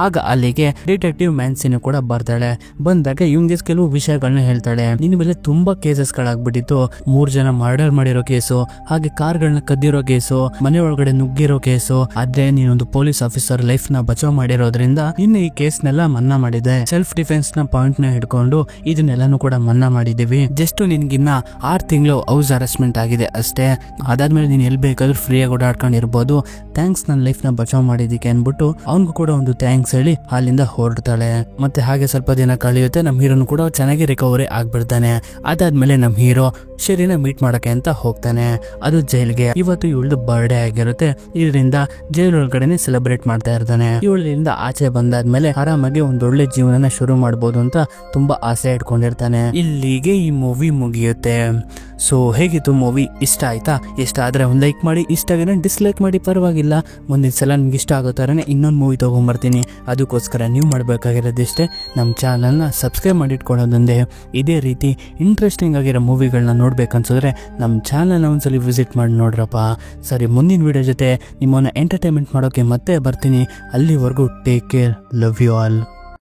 ಆಗ ಅಲ್ಲಿಗೆ ಡಿಟೆಕ್ಟಿವ್ ಮ್ಯಾನ್ಸಿನು ಕೂಡ ಬರ್ತಾಳೆ. ಬಂದಾಗ ಇವ್ನಿಗೆ ಕೆಲವು ವಿಷಯಗಳನ್ನ ಹೇಳ್ತಾಳೆ. ನಿನ್ ಮೇಲೆ ತುಂಬಾ ಕೇಸಸ್ ಗಳಾಗ್ಬಿಟ್ಟಿತ್ತು, 3 ಜನ ಮರ್ಡರ್ ಮಾಡಿರೋ ಕೇಸು, ಹಾಗೆ ಕಾರ್ಗಳನ್ನ ಕದ್ದಿರೋ ಕೇಸು, ಮನೆ ಒಳಗಡೆ ನುಗ್ಗಿರೋ ಕೇಸು. ಆದ್ರೆ ನೀನೊಂದು ಪೊಲೀಸ್ ಆಫೀಸರ್ ಲೈಫ್ ನ ಬಚಾವ್ ಮಾಡಿರೋದ್ರಿಂದ ಇನ್ನು ಈ ಕೇಸ್ನೆಲ್ಲ ಮನ್ನಾ ಮಾಡಿದೆ. ಸೆಲ್ಫ್ ಡಿಫೆನ್ಸ್ ನ ಪಾಯಿಂಟ್ ನ ಹಿಡ್ಕೊಂಡು ಇದನ್ನೆಲ್ಲಾನು ಕೂಡ ಮನ್ನಾ ಮಾಡಿದೀವಿ. ಜಸ್ಟ್ ನಿನ್ಗಿನ್ನ 6 ತಿಂಗಳು ಹೌಸ್ ಅರೆಸ್ಟ್ಮೆಂಟ್ ಆಗಿದೆ ಅಷ್ಟೇ, ಅದಾದ್ಮೇಲೆ ನೀನ್ ಎಲ್ಲಿ ಬೇಕಾದ್ರೂ ಫ್ರೀಯಾಗಿ ಓಡಾಡ್ಕೊಂಡಿರ್ಬೋದು. ಥ್ಯಾಂಕ್ಸ್ ನನ್ನ ಲೈಫ್ ನ ಬಚಾವ್ ಮಾಡಿದಕ್ಕೆ ಅನ್ಬಿಟ್ಟು ಅವ್ನಿಗೂ ಕೂಡ ಒಂದು ಥ್ಯಾಂಕ್ಸ್ ಹೇಳಿ ಅಲ್ಲಿಂದ ಹೊರಡ್ತಾಳೆ. ಮತ್ತೆ ಹಾಗೆ ಸ್ವಲ್ಪ ದಿನ ಕಳೆಯುತ್ತೆ. ನಮ್ ಹೀರೋನು ಕೂಡ ಚೆನ್ನಾಗಿ ರಿಕವರಿ ಆಗ್ಬಿಡ್ತಾನೆ. ಅದಾದ್ಮೇಲೆ ನಮ್ ಹೀರೋ ಶೆರಿನ ಮೀಟ್ ಮಾಡಕ್ಕೆ ಅಂತ ಹೋಗ್ತಾನೆ, ಅದು ಜೈಲ್ಗೆ. ಇವತ್ತು ಇವಳ್ದು ಬರ್ಡೇ ಆಗಿರುತ್ತೆ, ಇದರಿಂದ ಜೈಲ್ ಒಳಗಡೆನೆ ಸೆಲೆಬ್ರೇಟ್ ಮಾಡ್ತಾ ಇರ್ತಾನೆ. ಇವಳಿಂದ ಆಚೆ ಬಂದಾದ್ಮೇಲೆ ಆರಾಮಾಗಿ ಒಂದೊಳ್ಳೆ ಜೀವನನ ಶುರು ಮಾಡ್ಬೋದು ಅಂತ ತುಂಬಾ ಆಸೆ ಇಟ್ಕೊಂಡಿರ್ತಾನೆ. ಇಲ್ಲಿಗೆ ಈ ಮೂವಿ ಮುಗಿಯುತ್ತೆ. ಸೊ ಹೇಗಿತ್ತು ಮೂವಿ? ಇಷ್ಟ ಆಯ್ತಾ? ಇಷ್ಟ ಆದ್ರೆ ಒಂದು ಲೈಕ್ ಮಾಡಿ, ಇಷ್ಟ ಆಗಿದ್ರೆ ಡಿಸ್ಲೈಕ್ ಮಾಡಿ, ಪರವಾಗಿಲ್ಲ. ಮುಂದಿನ ಸಲ ನಿಮ್ಗೆ ಇಷ್ಟ ಆಗೋ ಥರನೇ ಇನ್ನೊಂದು ಮೂವಿ ತೊಗೊಂಬರ್ತೀನಿ. ಅದಕ್ಕೋಸ್ಕರ ನೀವು ಮಾಡಬೇಕಾಗಿರೋದಿಷ್ಟೇ, ನಮ್ಮ ಚಾನಲ್ನ ಸಬ್ಸ್ಕ್ರೈಬ್ ಮಾಡಿಟ್ಕೊಳ್ಳೋದೊಂದೇ. ಇದೇ ರೀತಿ ಇಂಟ್ರೆಸ್ಟಿಂಗ್ ಆಗಿರೋ ಮೂವಿಗಳನ್ನ ನೋಡ್ಬೇಕನ್ಸಿದ್ರೆ ನಮ್ಮ ಚಾನಲ್ನ ಒಂದ್ಸಲಿ ವಿಸಿಟ್ ಮಾಡಿ ನೋಡ್ರಪ್ಪ. ಸರಿ, ಮುಂದಿನ ವಿಡಿಯೋ ಜೊತೆ ನಿಮ್ಮನ್ನ ಎಂಟರ್ಟೈನ್ಮೆಂಟ್ ಮಾಡೋಕೆ ಮತ್ತೆ ಬರ್ತೀನಿ. ಅಲ್ಲಿವರೆಗೂ take care, love you all.